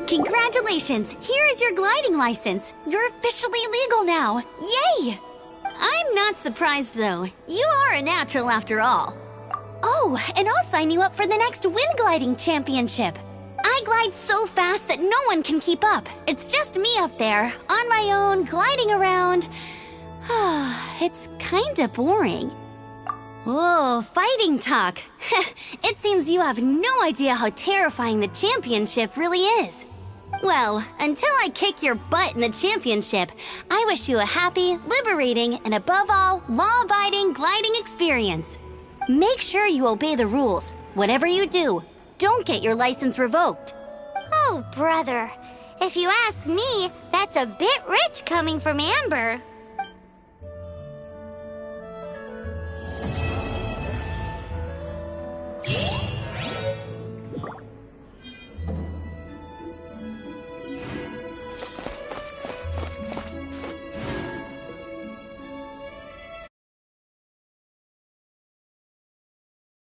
Speaker 2: Congratulations! Here is your gliding license. You're officially legal now. Yay! I'm not surprised, though. You are a natural after all. Oh, and I'll sign you up for the next wind gliding championship. I glide so fast that no one can keep up. It's just me up there, on my own, gliding around. It's kinda boring. Oh, fighting talk. It seems you have no idea how terrifying the championship really is. Well, until I kick your butt in the championship, I wish you a happy, liberating, and above all, law-abiding gliding experience. Make sure you obey the rules. Whatever you do, don't get your license revoked.
Speaker 3: Oh, brother. If you ask me, that's a bit rich coming from Amber.